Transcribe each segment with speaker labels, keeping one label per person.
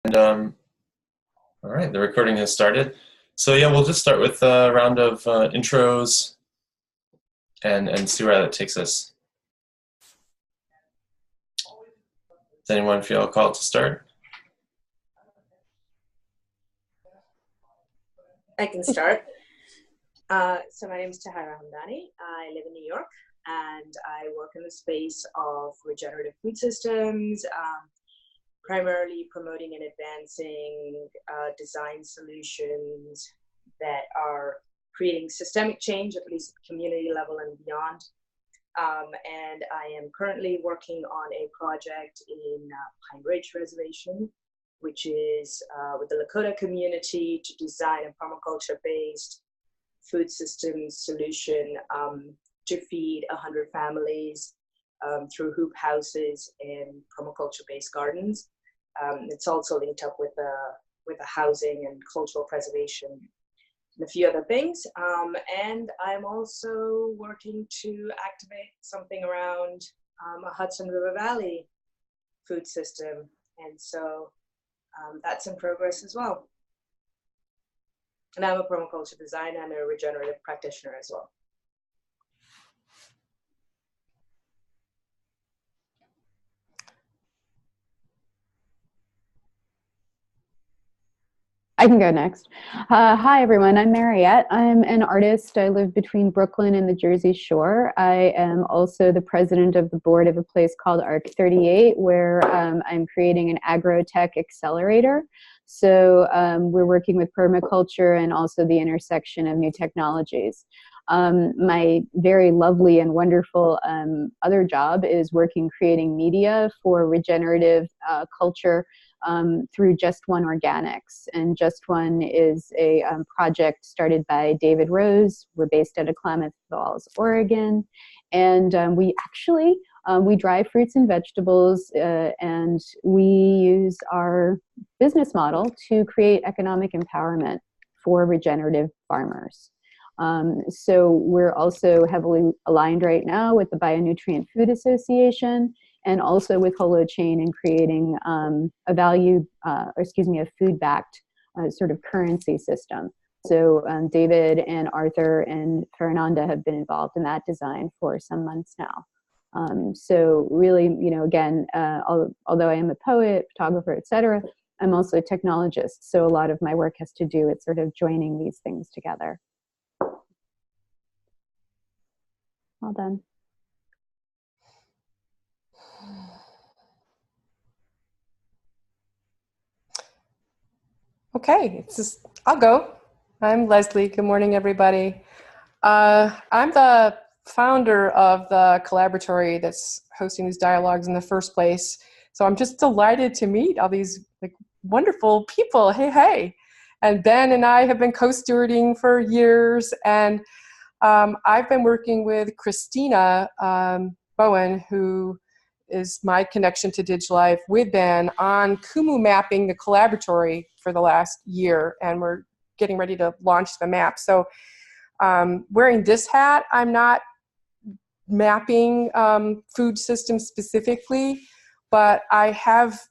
Speaker 1: And all right, the recording has started. So yeah, we'll just start with a round of intros and see where that takes us. Does anyone feel called to start?
Speaker 2: I can start. So my name is Tahera Hamdani. I live in New York and I work in the space of regenerative food systems, primarily promoting and advancing design solutions that are creating systemic change, at least at the community level and beyond. And I am currently working on a project in Pine Ridge Reservation, which is with the Lakota community to design a permaculture-based food systems solution to feed 100 families through hoop houses and permaculture-based gardens. It's also linked up with a housing and cultural preservation and a few other things. And I'm also working to activate something around a Hudson River Valley food system. And so that's in progress as well. And I'm a permaculture designer and a regenerative practitioner as well.
Speaker 3: I can go next. Hi, everyone. I'm Mariette. I'm an artist. I live between Brooklyn and the Jersey Shore. I am also the president of the board of a place called ARC 38, where I'm creating an agro-tech accelerator. So we're working with permaculture and also the intersection of new technologies. My very lovely and wonderful other job is creating media for regenerative culture through Just One Organics. And Just One is a project started by David Rose. We're based out of Klamath Falls, Oregon. And we dry fruits and vegetables, and we use our business model to create economic empowerment for regenerative farmers. So we're also heavily aligned right now with the Bionutrient Food Association and also with Holochain in creating a food-backed sort of currency system. So David and Arthur and Fernanda have been involved in that design for some months now. So really, again, although I am a poet, photographer, etc., I'm also a technologist. So a lot of my work has to do with sort of joining these things together. Well done.
Speaker 4: Okay, I'll go. I'm Leslie. Good morning, everybody. I'm the founder of the collaboratory that's hosting these dialogues in the first place. So I'm just delighted to meet all these wonderful people. Hey. And Ben and I have been co-stewarding for years. And I've been working with Christina Bowen, who is my connection to DigLife, with Ben on Kumu mapping the collaboratory for the last year, and we're getting ready to launch the map. So wearing this hat, I'm not mapping food systems specifically, but I have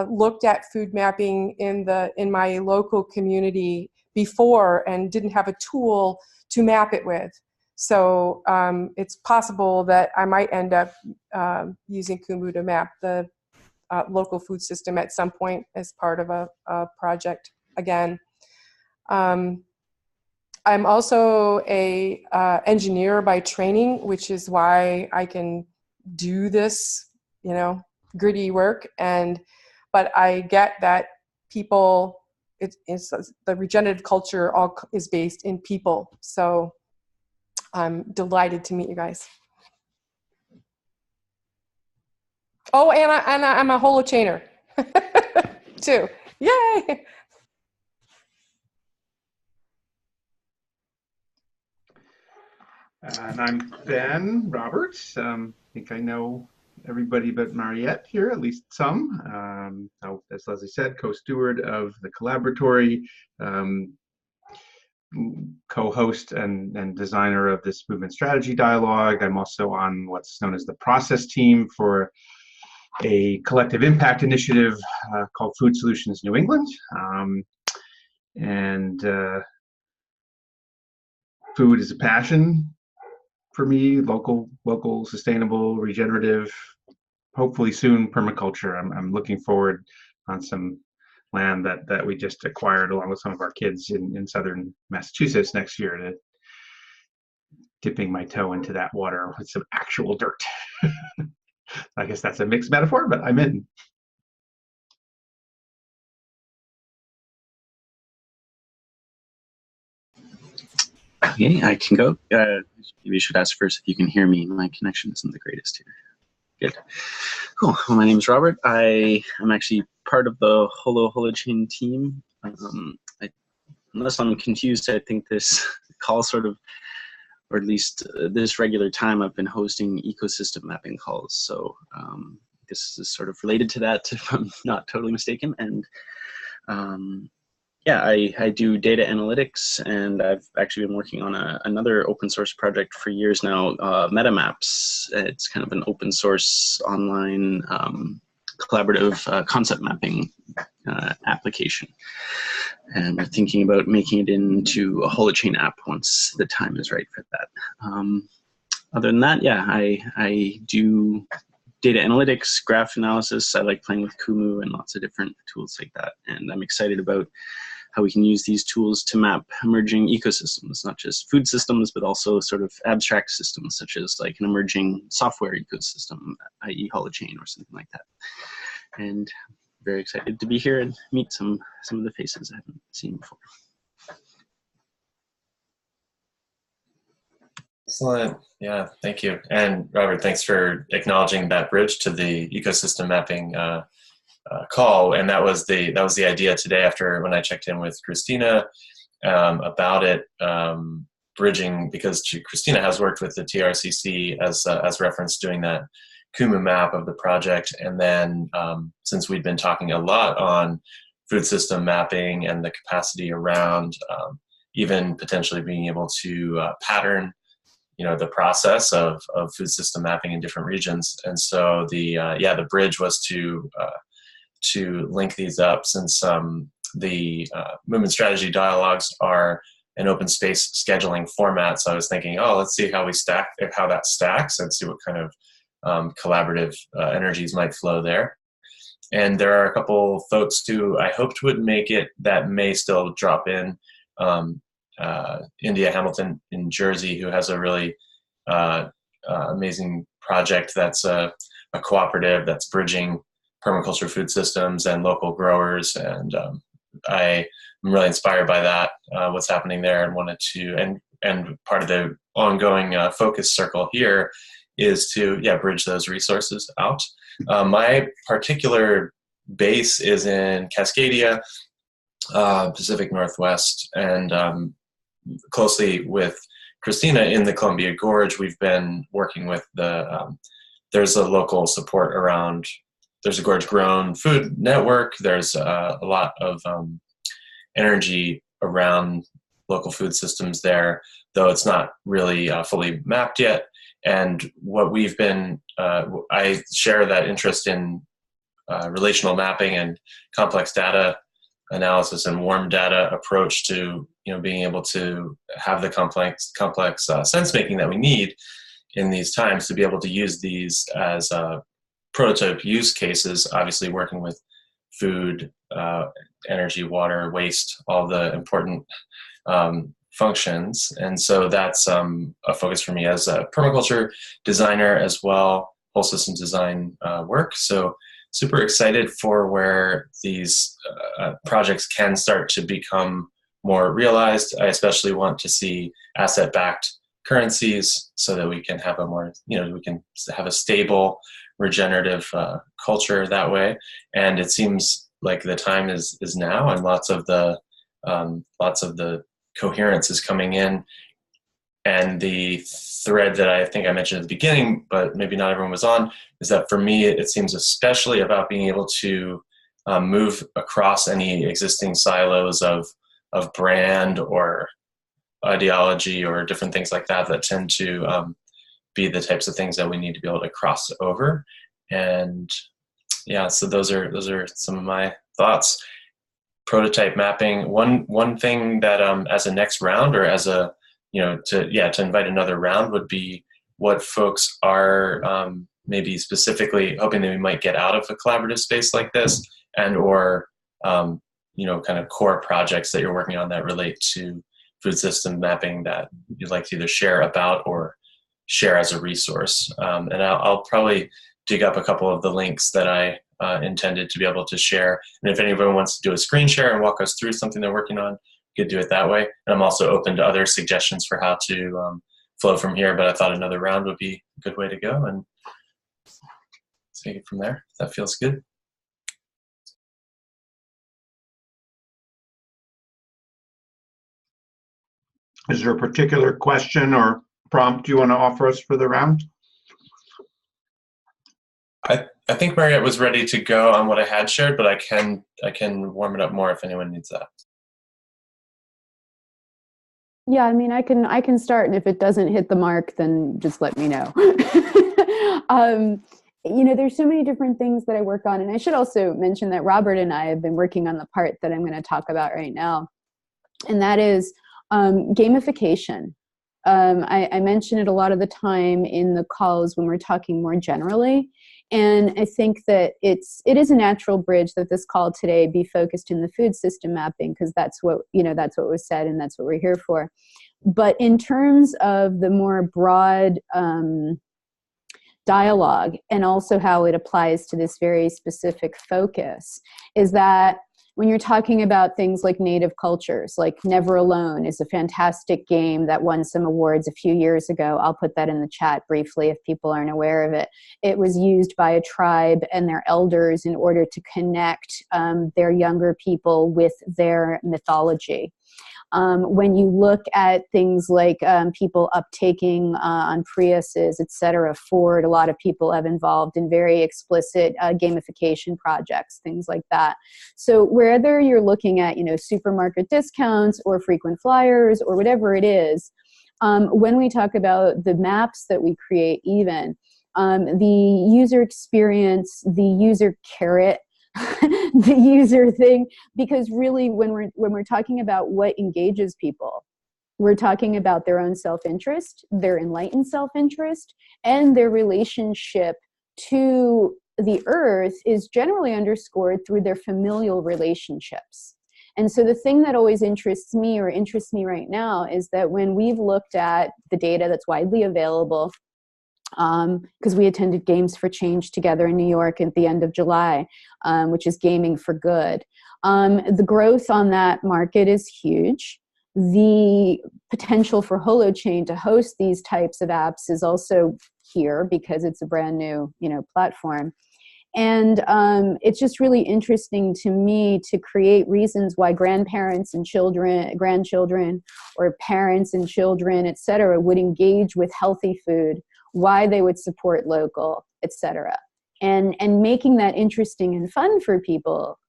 Speaker 4: looked at food mapping in my local community before and didn't have a tool to map it with. So it's possible that I might end up using Kumu to map the local food system at some point as part of a project again. I'm also a engineer by training, which is why I can do this, gritty work. But I get that people, it's the regenerative culture all is based in people. So I'm delighted to meet you guys. Oh, and I'm a holochainer too. Yay!
Speaker 5: And I'm Ben Roberts. I think I know everybody but Mariette here, at least some. As Leslie said, co-steward of the collaboratory, co-host and designer of this movement strategy dialogue. I'm also on what's known as the process team for a collective impact initiative called Food Solutions New England. And food is a passion for me, local, sustainable, regenerative, hopefully soon permaculture. I'm looking forward on some land that we just acquired along with some of our kids in southern Massachusetts next year, to dipping my toe into that water with some actual dirt. I guess that's a mixed metaphor, but I'm in.
Speaker 6: Okay, I can go. Maybe you should ask first if you can hear me. My connection isn't the greatest here. Good. Cool. Well, my name is Robert. I am actually part of the Holochain team. Unless I'm confused, I think this call sort of, or at least this regular time, I've been hosting ecosystem mapping calls. So this is sort of related to that, if I'm not totally mistaken. And yeah, I do data analytics, and I've actually been working on another open source project for years now, MetaMaps. It's kind of an open source online collaborative concept mapping application. And we're thinking about making it into a Holochain app once the time is right for that. Other than that, yeah, I do data analytics, graph analysis. I like playing with Kumu and lots of different tools like that. And I'm excited about how we can use these tools to map emerging ecosystems, not just food systems, but also sort of abstract systems, such as like an emerging software ecosystem, i.e. Holochain or something like that. And very excited to be here and meet some of the faces I haven't seen before.
Speaker 1: Excellent. Yeah, thank you. And Robert, thanks for acknowledging that bridge to the ecosystem mapping call. And that was the idea today, after when I checked in with Christina about it, bridging, because Christina has worked with the TRCC as referenced, doing that Kumu map of the project. And then since we've been talking a lot on food system mapping and the capacity around even potentially being able to pattern, the process of food system mapping in different regions. And so the bridge was to link these up, since the movement strategy dialogues are an open space scheduling format. So I was thinking, let's see how that stacks, and see what kind of collaborative energies might flow there. And there are a couple folks who I hoped would make it that may still drop in. India Hamilton in Jersey, who has a really amazing project that's a cooperative that's bridging permaculture food systems and local growers. And I'm really inspired by that, what's happening there, and wanted to, and part of the ongoing focus circle here is to bridge those resources out. My particular base is in Cascadia, Pacific Northwest, and closely with Christina in the Columbia Gorge. We've been working with there's a local support around, there's a Gorge Grown Food Network. There's a lot of energy around local food systems there, though it's not really fully mapped yet. And what we've been, I share that interest in relational mapping and complex data analysis and warm data approach to being able to have the complex sense making that we need in these times, to be able to use these as prototype use cases, obviously working with food, energy, water, waste, all the important functions. And so that's a focus for me as a permaculture designer as well, whole system design work. So super excited for where these projects can start to become more realized. I especially want to see asset-backed currencies so that we can have a more, we can have a stable, regenerative culture that way. And it seems like the time is now, and lots of the coherence is coming in. And the thread that I think I mentioned at the beginning, but maybe not everyone was on, is that for me, it seems especially about being able to move across any existing silos of brand or ideology or different things like that tend to be the types of things that we need to be able to cross over. And yeah, so those are some of my thoughts. Prototype mapping. One thing that as a next round, or as a, to invite another round, would be what folks are maybe specifically hoping that we might get out of a collaborative space like this, and or kind of core projects that you're working on that relate to food system mapping that you'd like to either share about or share as a resource. And I'll probably dig up a couple of the links that I intended to be able to share. And if anyone wants to do a screen share and walk us through something they're working on, you could do it that way. And I'm also open to other suggestions for how to flow from here, but I thought another round would be a good way to go, and take it from there. That feels good.
Speaker 5: Is there a particular question or prompt you want to offer us for the round?
Speaker 1: I think Mariette was ready to go on what I had shared, but I can warm it up more if anyone needs that.
Speaker 3: Yeah, I mean, I can start, and if it doesn't hit the mark, then just let me know. There's so many different things that I work on, and I should also mention that Robert and I have been working on the part that I'm going to talk about right now, and that is gamification. I mention it a lot of the time in the calls when we're talking more generally. And I think that it is a natural bridge that this call today be focused in the food system mapping, because that's what was said, and that's what we're here for. But in terms of the more broad dialogue, and also how it applies to this very specific focus, is that when you're talking about things like native cultures, like Never Alone is a fantastic game that won some awards a few years ago. I'll put that in the chat briefly if people aren't aware of it. It was used by a tribe and their elders in order to connect their younger people with their mythology. When you look at things like people uptaking on Priuses, et cetera, Ford, a lot of people have involved in very explicit gamification projects, things like that. So whether you're looking at, supermarket discounts or frequent flyers or whatever it is, when we talk about the maps that we create, even the user experience, the user carrot, the user thing, because really when we're talking about what engages people, we're talking about their own self-interest, their enlightened self-interest, and their relationship to the earth is generally underscored through their familial relationships. And so the thing that always interests me right now is that when we've looked at the data that's widely available, because we attended Games for Change together in New York at the end of July, which is Gaming for Good. The growth on that market is huge. The potential for Holochain to host these types of apps is also here because it's a brand new, platform. And it's just really interesting to me to create reasons why grandparents and grandchildren, or parents and children, et cetera, would engage with healthy food, why they would support local, et cetera. And making that interesting and fun for people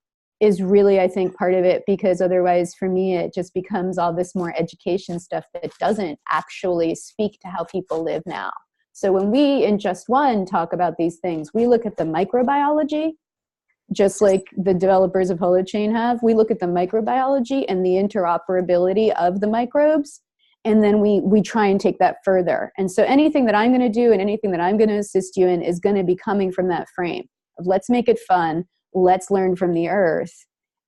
Speaker 3: is really, I think, part of it, because otherwise for me, it just becomes all this more education stuff that doesn't actually speak to how people live now. So when we in Just One talk about these things, we look at the microbiology, just like the developers of Holochain have. We look at the microbiology and the interoperability of the microbes, and then we try and take that further. And so anything that I'm going to do and anything that I'm going to assist you in is going to be coming from that frame of let's make it fun, let's learn from the earth,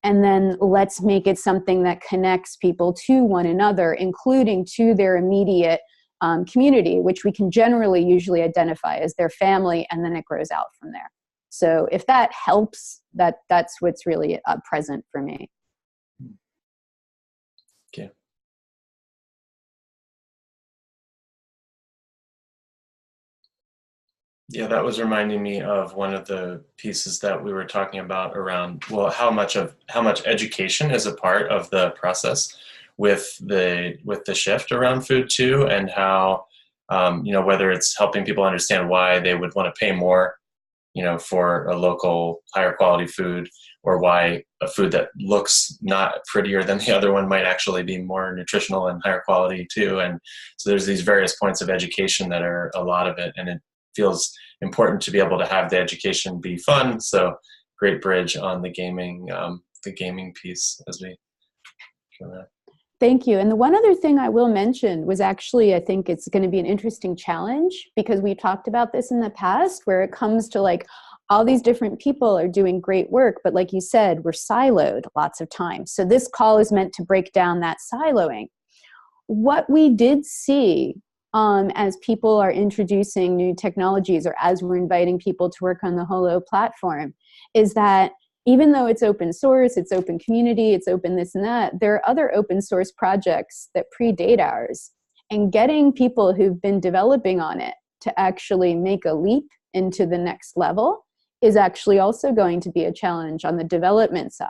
Speaker 3: and then let's make it something that connects people to one another, including to their immediate community, which we can generally usually identify as their family, and then it grows out from there. So if that helps, that's what's really present for me.
Speaker 1: Okay. Yeah, that was reminding me of one of the pieces that we were talking about around, well, how much education is a part of the process with the shift around food too, and how whether it's helping people understand why they would want to pay more, for a local higher quality food, or why a food that looks not prettier than the other one might actually be more nutritional and higher quality too. And so there's these various points of education that are a lot of it, and it feels important to be able to have the education be fun. So great bridge on the gaming piece as we go there.
Speaker 3: Thank you. And the one other thing I will mention was actually, I think it's going to be an interesting challenge, because we talked about this in the past, where it comes to like all these different people are doing great work, but like you said, we're siloed lots of times. So this call is meant to break down that siloing. What we did see as people are introducing new technologies, or as we're inviting people to work on the Holo platform, is that even though it's open source, it's open community, it's open this and that, there are other open source projects that predate ours. And getting people who've been developing on it to actually make a leap into the next level is actually also going to be a challenge on the development side.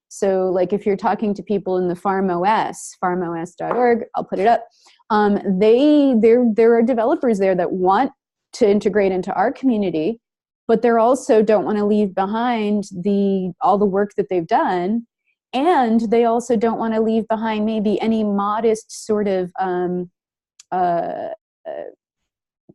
Speaker 3: So like if you're talking to people in the farmos.org, I'll put it up, there are developers there that want to integrate into our community, but they're also don't want to leave behind all the work that they've done. And they also don't want to leave behind maybe any modest sort of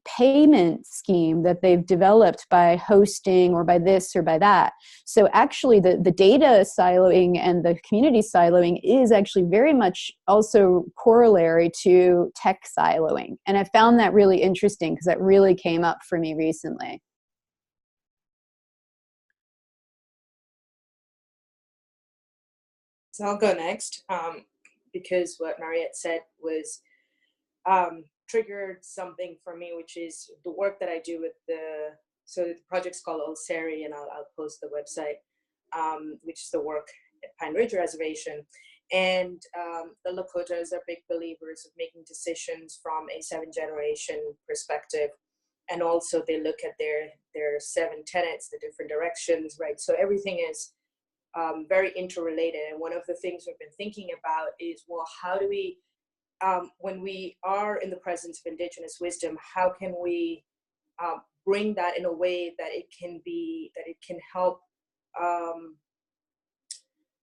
Speaker 3: payment scheme that they've developed by hosting or by this or by that. So actually the data siloing and the community siloing is actually very much also corollary to tech siloing. And I found that really interesting because that really came up for me recently.
Speaker 2: So I'll go next because what Mariette said was triggered something for me, which is the work that I do with so the project's called Ulceri, and I'll post the website, which is the work at Pine Ridge Reservation. And the Lakotas are big believers of making decisions from a 7th generation perspective. And also they look at their 7 tenets, the different directions, right? So everything is very interrelated. And one of the things we've been thinking about is, well, how do we, when we are in the presence of Indigenous wisdom, how can we bring that in a way that it can help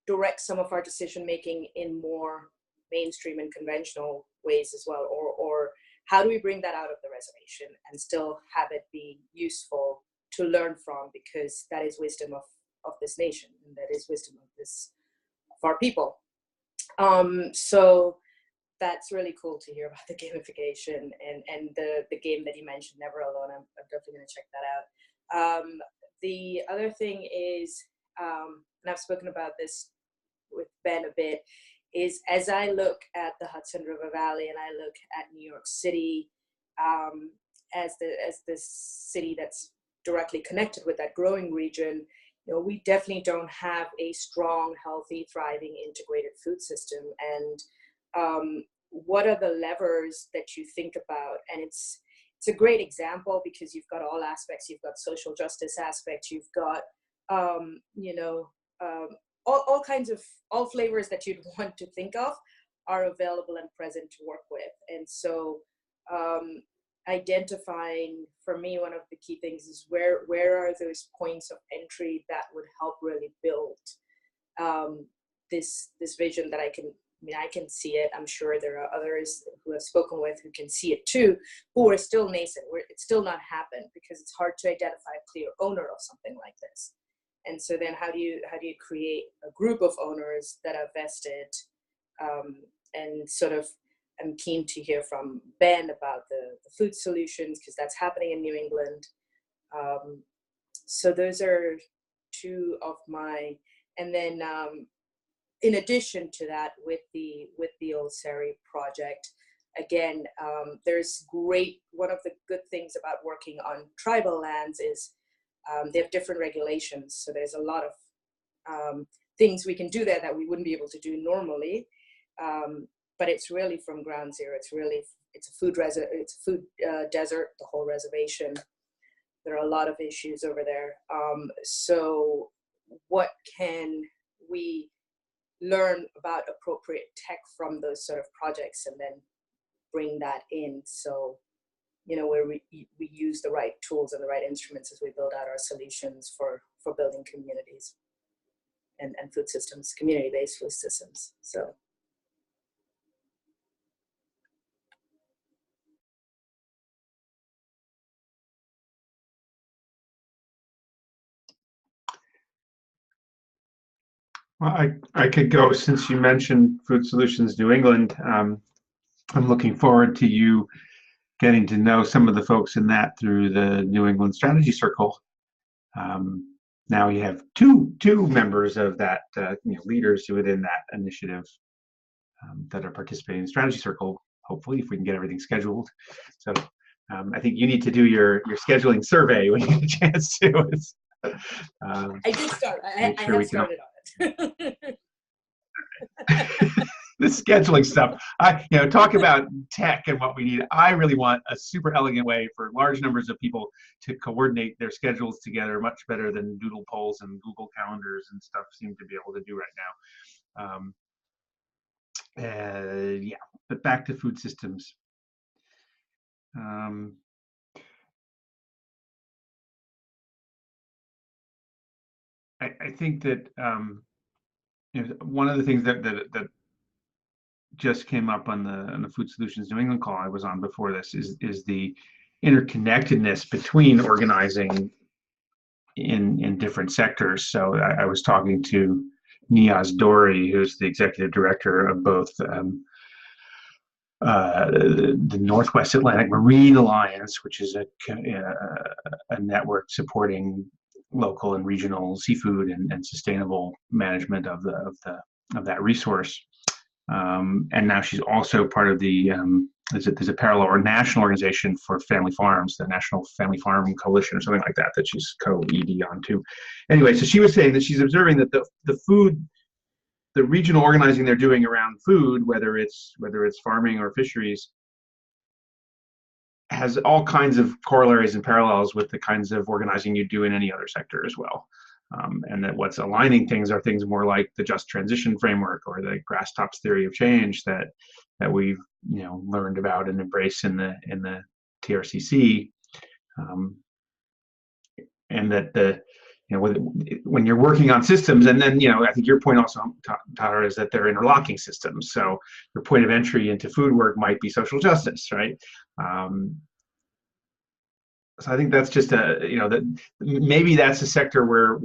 Speaker 2: direct some of our decision making in more mainstream and conventional ways as well, or how do we bring that out of the reservation and still have it be useful to learn from, because that is wisdom of this nation, and that is wisdom of our people. So that's really cool to hear about the gamification and the game that you mentioned, Never Alone. I'm definitely going to check that out. The other thing is, and I've spoken about this with Ben a bit, is as I look at the Hudson River Valley and I look at New York City as the city that's directly connected with that growing region, you know, we definitely don't have a strong, healthy, thriving, integrated food system. And what are the levers that you think about? And it's a great example because you've got all aspects. You've got social justice aspects. You've got, all kinds of, all flavors that you'd want to think of are available and present to work with. And so identifying, for me, one of the key things is where are those points of entry that would help really build this vision that I can see it. I'm sure there are others who I've spoken with who can see it too, who are still nascent, where it's still not happened because it's hard to identify a clear owner of something like this. And so then how do you create a group of owners that are vested, and sort of, I'm keen to hear from Ben about the food solutions, because that's happening in New England. So those are two of my, and then in addition to that, with the Ulceri project, again, there's one of the good things about working on tribal lands is they have different regulations. So there's a lot of things we can do there that we wouldn't be able to do normally. But it's really from ground zero. It's a food desert, the whole reservation. There are a lot of issues over there. So what can we learn about appropriate tech from those sort of projects and then bring that in? So, you know, where we use the right tools and the right instruments as we build out our solutions for building communities and food systems, community-based food systems. So.
Speaker 5: Well, I could go since you mentioned Food Solutions New England. I'm looking forward to you getting to know some of the folks in that through the New England Strategy Circle. Um, Now you have two members of that, leaders within that initiative that are participating in the Strategy Circle. Hopefully, if we can get everything scheduled. So I think you need to do your scheduling survey when you get a chance to.
Speaker 2: I did start. I
Speaker 5: Make sure we
Speaker 2: have
Speaker 5: can.
Speaker 2: started on it.
Speaker 5: The scheduling stuff. Talk about tech and what we need. I really want a super elegant way for large numbers of people to coordinate their schedules together much better than doodle polls and Google calendars and stuff seem to be able to do right now. Yeah, but back to food systems. I think that one of the things that just came up on the Food Solutions New England call I was on before this is the interconnectedness between organizing in different sectors. So I was talking to Niaz Dori, who's the executive director of both the Northwest Atlantic Marine Alliance, which is a network supporting local and regional seafood and sustainable management of that resource. And now she's also part of the there's a parallel or national organization for family farms, the National Family Farm Coalition or something like that she's co-ED on too. Anyway, so she was saying that she's observing that the regional organizing they're doing around food, whether it's farming or fisheries, has all kinds of corollaries and parallels with the kinds of organizing you do in any other sector as well. And that what's aligning things are things more like the just transition framework or the grass tops theory of change that we've learned about and embraced in the TRCC, and that when you're working on systems, and then I think your point also, Tahera, is that they're interlocking systems. So your point of entry into food work might be social justice, right? So I think that's just that maybe that's a sector where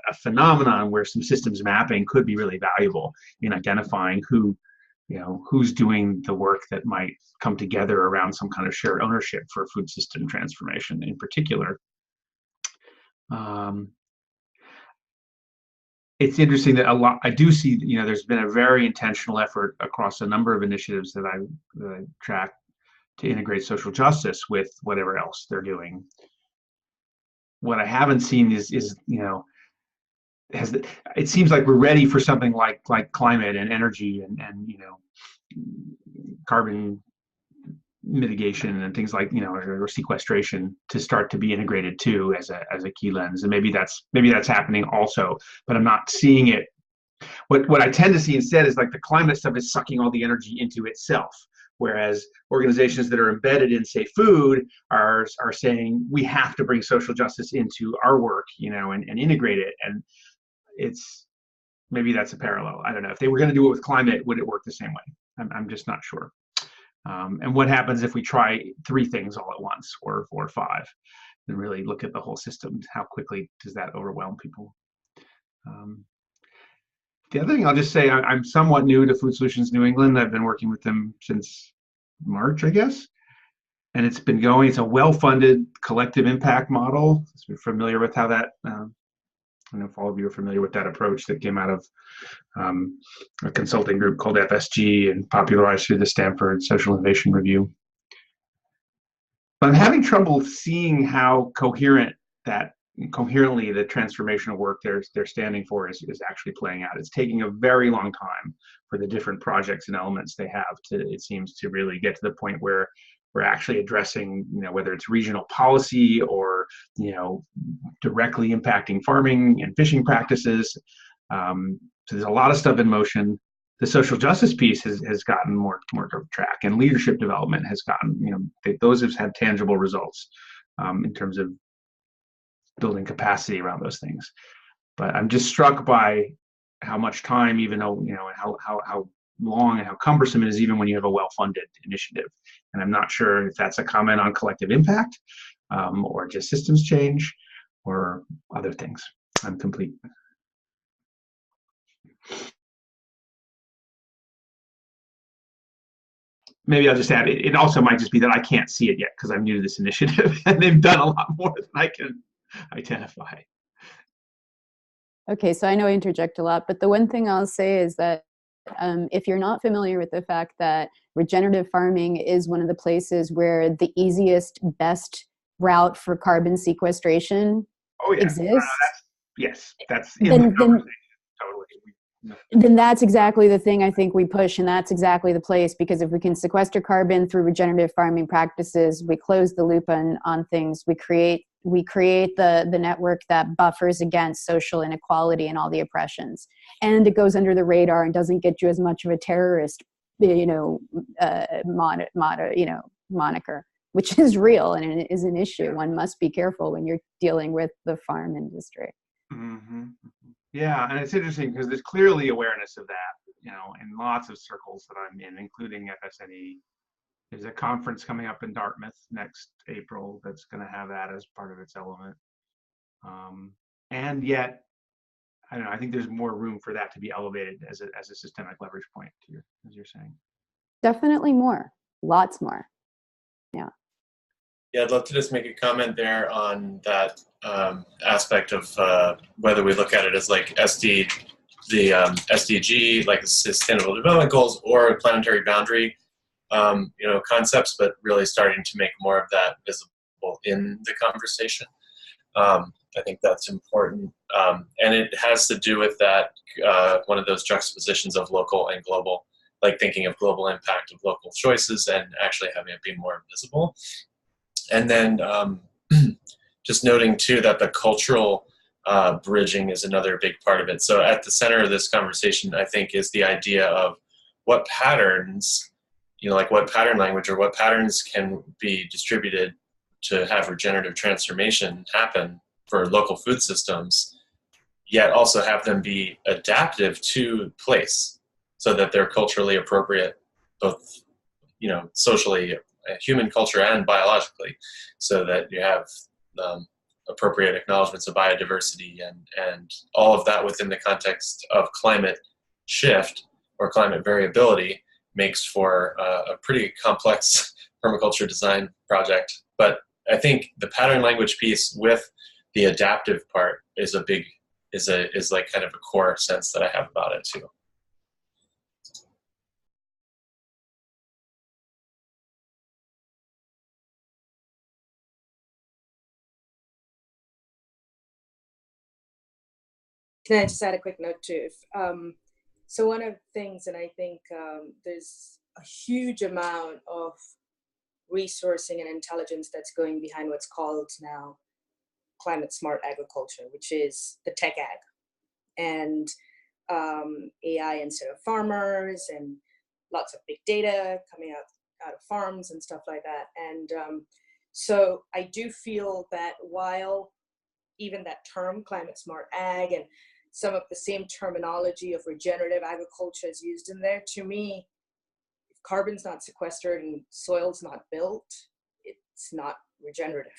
Speaker 5: a phenomenon where some systems mapping could be really valuable in identifying who's doing the work that might come together around some kind of shared ownership for food system transformation in particular. It's interesting that I do see there's been a very intentional effort across a number of initiatives that I track to integrate social justice with whatever else they're doing. What I haven't seen is it seems like we're ready for something like climate and energy and carbon mitigation and things like or sequestration to start to be integrated too as a key lens, and maybe that's happening also, but I'm not seeing it. What I tend to see instead is like the climate stuff is sucking all the energy into itself, whereas organizations that are embedded in, say, food are saying we have to bring social justice into our work, and integrate it. And maybe that's a parallel. I don't know. If they were going to do it with climate, would it work the same way? I'm just not sure. And what happens if we try 3 things all at once, or 4 or 5, and really look at the whole system? How quickly does that overwhelm people? The other thing I'll just say, I'm somewhat new to Food Solutions New England. I've been working with them since March, I guess. And it's been going, it's a well-funded collective impact model. So you're familiar with how that, I don't know if all of you are familiar with that approach that came out of a consulting group called FSG and popularized through the Stanford Social Innovation Review. But I'm having trouble seeing how coherently the transformational work they're standing for is actually playing out. It's taking a very long time for the different projects and elements they have it seems to really get to the point where we're actually addressing, whether it's regional policy or, directly impacting farming and fishing practices. So there's a lot of stuff in motion. The social justice piece has gotten more track, and leadership development has gotten, those have had tangible results in terms of building capacity around those things. But I'm just struck by how much time, even though, and how long and how cumbersome it is, even when you have a well-funded initiative. And I'm not sure if that's a comment on collective impact, or just systems change, or other things. I'm complete. Maybe I'll just add, it also might just be that I can't see it yet because I'm new to this initiative and they've done a lot more than I can identify.
Speaker 3: Okay, so I know I interject a lot, but the one thing I'll say is that if you're not familiar with the fact that regenerative farming is one of the places where the easiest, best route for carbon sequestration exists,
Speaker 5: that's in the conversation, totally.
Speaker 3: Then that's exactly the thing I think we push, and that's exactly the place, because if we can sequester carbon through regenerative farming practices, we close the loop on things, we create the network that buffers against social inequality and all the oppressions, and it goes under the radar and doesn't get you as much of a terrorist, moniker, which is real and it is an issue. One must be careful when you're dealing with the farm industry.
Speaker 5: Mm-hmm. Yeah, and it's interesting because there's clearly awareness of that, in lots of circles that I'm in, including FSNE. There's a conference coming up in Dartmouth next April that's going to have that as part of its element. And yet, I don't know, I think there's more room for that to be elevated as a systemic leverage point, as you're saying.
Speaker 3: Definitely more, lots more. Yeah.
Speaker 1: Yeah, I'd love to just make a comment there on that aspect of whether we look at it as like SDG, like Sustainable Development Goals, or planetary boundary, concepts, but really starting to make more of that visible in the conversation. I think that's important, and it has to do with that one of those juxtapositions of local and global, like thinking of global impact of local choices and actually having it be more visible. And then just noting too that the cultural bridging is another big part of it. So at the center of this conversation, I think, is the idea of what patterns, like what pattern language or what patterns can be distributed to have regenerative transformation happen for local food systems, yet also have them be adaptive to place so that they're culturally appropriate, both, socially, human culture and biologically, so that you have appropriate acknowledgments of biodiversity and all of that within the context of climate shift or climate variability makes for a pretty complex permaculture design project. But I think the pattern language piece with the adaptive part is like kind of a core sense that I have about it too.
Speaker 2: Can I just add a quick note too? So one of the things, and I think there's a huge amount of resourcing and intelligence that's going behind what's called now climate smart agriculture, which is the tech ag, and AI instead of farmers, and lots of big data coming out of farms and stuff like that. And so I do feel that while even that term climate smart ag and some of the same terminology of regenerative agriculture is used in there, to me, if carbon's not sequestered and soil's not built, it's not regenerative.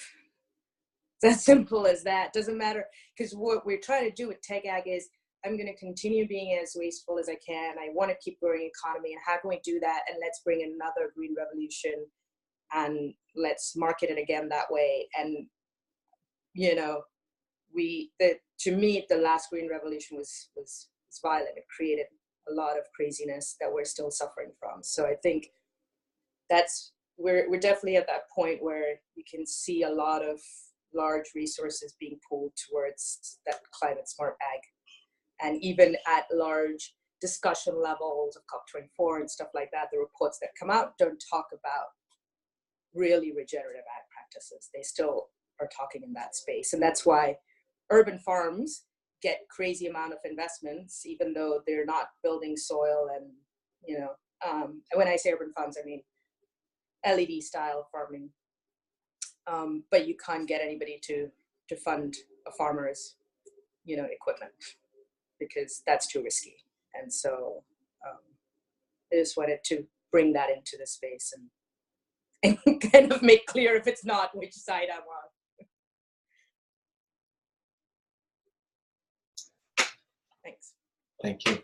Speaker 2: It's as simple as that. Doesn't matter, because what we're trying to do with tech ag is I'm going to continue being as wasteful as I can. I want to keep growing economy, and how can we do that? And let's bring another green revolution and let's market it again that way. And to me, the last green revolution was violent. It created a lot of craziness that we're still suffering from. So I think we're definitely at that point where you can see a lot of large resources being pulled towards that climate smart ag. And even at large discussion levels of COP24 and stuff like that, the reports that come out don't talk about really regenerative ag practices. They still are talking in that space. And that's why urban farms get crazy amount of investments, even though they're not building soil. And, and when I say urban farms, I mean LED style farming. But you can't get anybody to fund a farmer's, equipment, because that's too risky. And so I just wanted to bring that into the space and kind of make clear, if it's not, which side I'm on. Thanks.
Speaker 1: Thank you.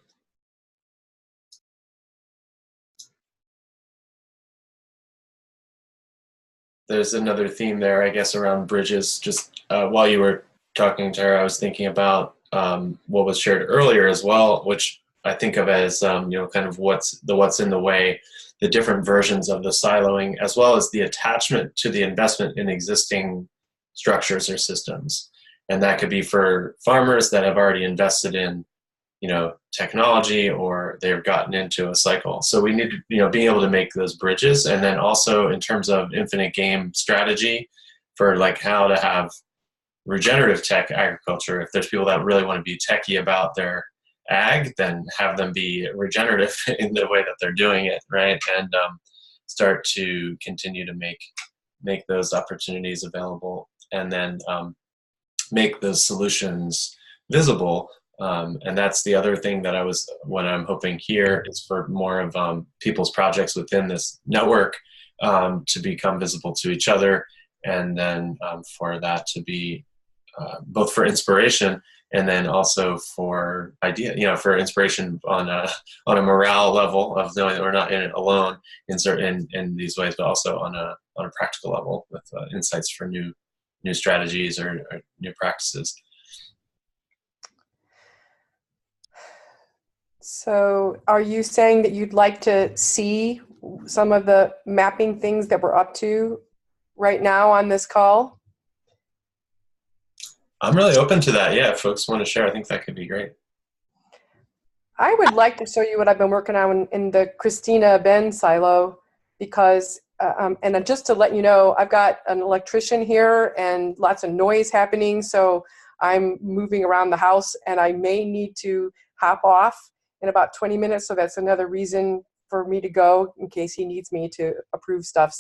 Speaker 1: there's another theme there, I guess, around bridges. Just while you were talking, Tara, I was thinking about what was shared earlier as well, which I think of as kind of what's in the way, the different versions of the siloing, as well as the attachment to the investment in existing structures or systems. And that could be for farmers that have already invested in technology, or they've gotten into a cycle. So we need to, being able to make those bridges. And then also in terms of infinite game strategy for like how to have regenerative tech agriculture. If there's people that really want to be techie about their ag, then have them be regenerative in the way that they're doing it, right? And start to continue to make those opportunities available, and then make those solutions visible. And that's the other thing that what I'm hoping here is for more of people's projects within this network to become visible to each other, and then for that to be both for inspiration and then also for for inspiration on a morale level of knowing that we're not in it alone in these ways, but also on a practical level with insights for new strategies or new practices.
Speaker 4: So are you saying that you'd like to see some of the mapping things that we're up to right now on this call?
Speaker 1: I'm really open to that. Yeah, if folks want to share, I think that could be great.
Speaker 4: I would like to show you what I've been working on in the Christina Ben silo, because, and just to let you know, I've got an electrician here and lots of noise happening, so I'm moving around the house and I may need to hop off in about 20 minutes, so that's another reason for me to go in case he needs me to approve stuff.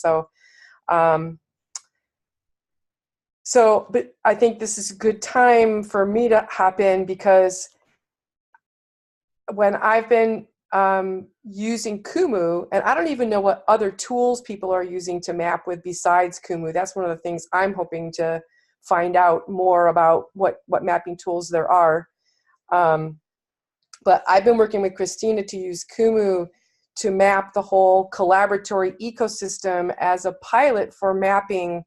Speaker 4: But I think this is a good time for me to hop in, because when I've been using Kumu, and I don't even know what other tools people are using to map with besides Kumu. That's one of the things I'm hoping to find out more about, what mapping tools there are. But I've been working with Christina to use Kumu to map the whole collaboratory ecosystem as a pilot for mapping,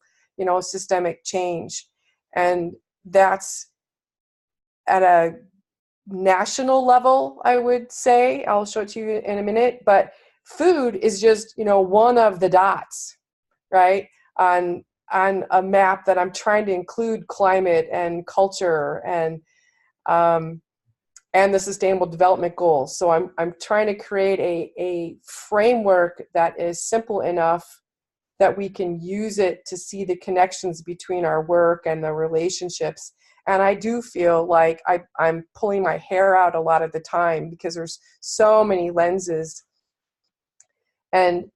Speaker 4: systemic change. And that's at a national level, I would say. I'll show it to you in a minute. But food is just, one of the dots, right, on a map that I'm trying to include climate and culture and the Sustainable Development Goals. So I'm trying to create a framework that is simple enough that we can use it to see the connections between our work and the relationships. And I do feel like I'm pulling my hair out a lot of the time, because there's so many lenses. And,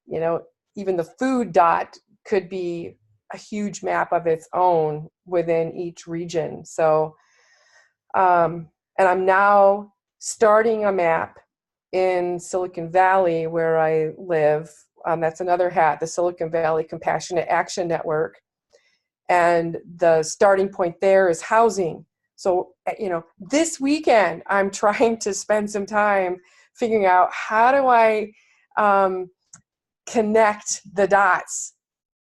Speaker 4: even the food dot could be a huge map of its own within each region. So, and I'm now starting a map in Silicon Valley where I live. That's another hat, the Silicon Valley Compassionate Action Network. And the starting point there is housing. So, this weekend, I'm trying to spend some time figuring out how do I connect the dots,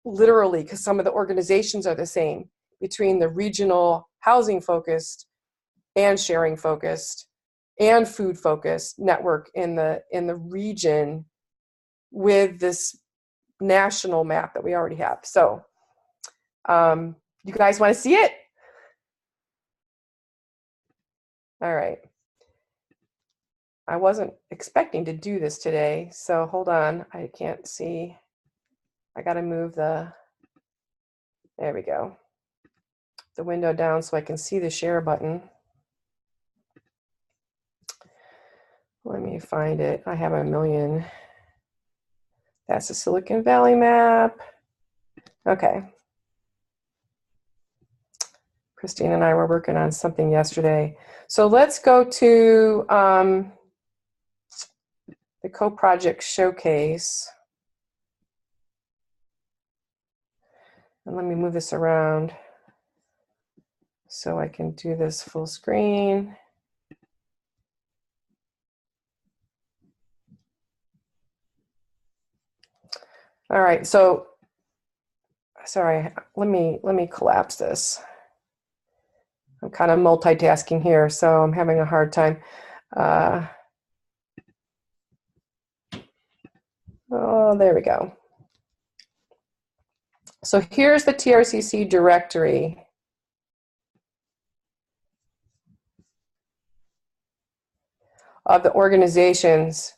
Speaker 4: literally, because some of the organizations are the same, between the regional housing focused and sharing focused and food focused network in the region with this national map that we already have. So you guys want to see it? All right. I wasn't expecting to do this today, so hold on. I can't see. I got to move there we go, the window down so I can see the share button. Let me find it. I have a million. That's the Silicon Valley map. Okay. Christine and I were working on something yesterday. So let's go to the co-project showcase. And let me move this around so I can do this full screen. All right, so sorry, let me collapse this. I'm kind of multitasking here, so I'm having a hard time. Oh, there we go. So here's the TRCC directory. Of the organizations.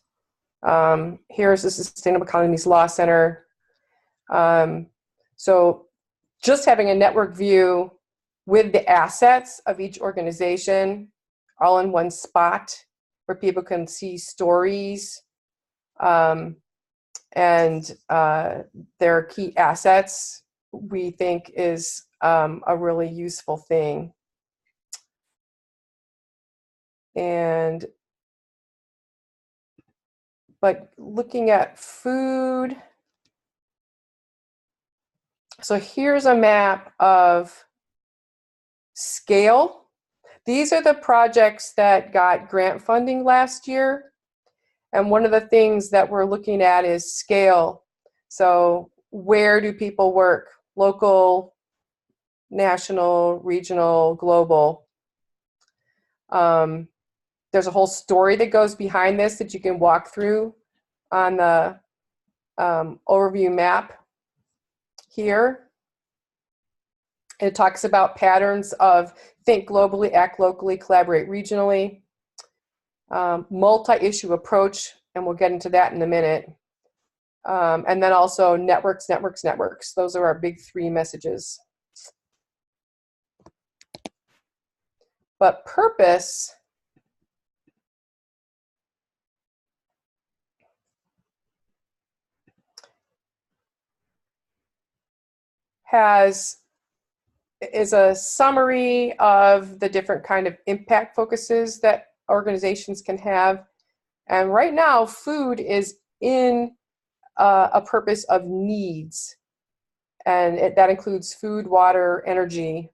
Speaker 4: Here's the Sustainable Economies Law Center. So just having a network view with the assets of each organization all in one spot where people can see stories and their key assets, we think is a really useful thing. But looking at food, so here's a map of scale. These are the projects that got grant funding last year. And one of the things that we're looking at is scale. So where do people work? Local, national, regional, global. There's a whole story that goes behind this that you can walk through on the overview map here. It talks about patterns of think globally, act locally, collaborate regionally, multi-issue approach, and we'll get into that in a minute. And then also networks, networks, networks. Those are our big three messages. But purpose is a summary of the different kind of impact focuses that organizations can have. And right now, food is in a purpose of needs. And that includes food, water, energy.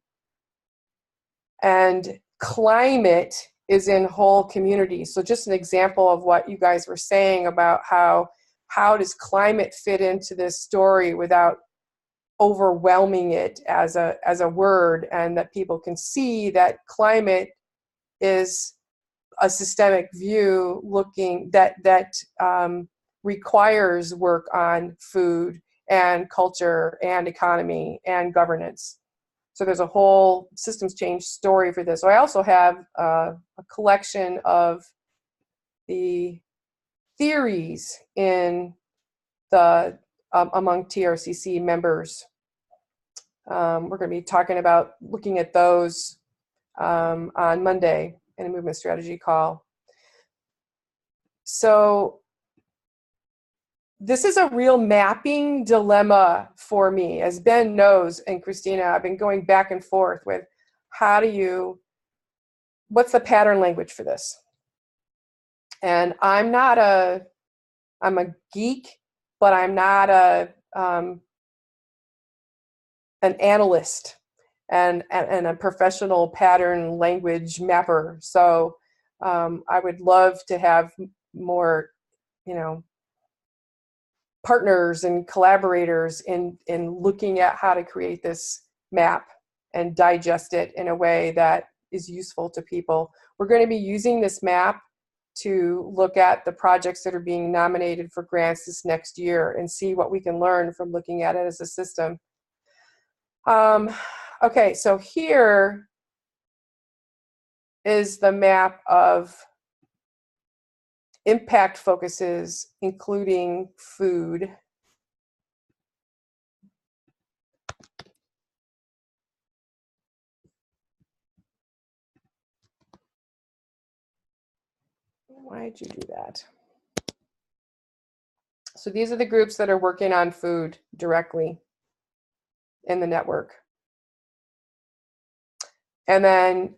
Speaker 4: And climate is in whole communities. So just an example of what you guys were saying about how does climate fit into this story without overwhelming it as a word, and that people can see that climate is a systemic view looking that requires work on food and culture and economy and governance. So there's a whole systems change story for this. So I also have a collection of the theories in the among TRCC members. We're going to be talking about looking at those on Monday in a movement strategy call. So this is a real mapping dilemma for me. As Ben knows, and Christina, I've been going back and forth with what's the pattern language for this? And I'm a geek, but I'm not an analyst and a professional pattern language mapper. So I would love to have more, partners and collaborators in looking at how to create this map and digest it in a way that is useful to people. We're going to be using this map to look at the projects that are being nominated for grants this next year and see what we can learn from looking at it as a system. Okay, so here is the map of impact focuses, including food. Why did you do that? So these are the groups that are working on food directly in the network. And then,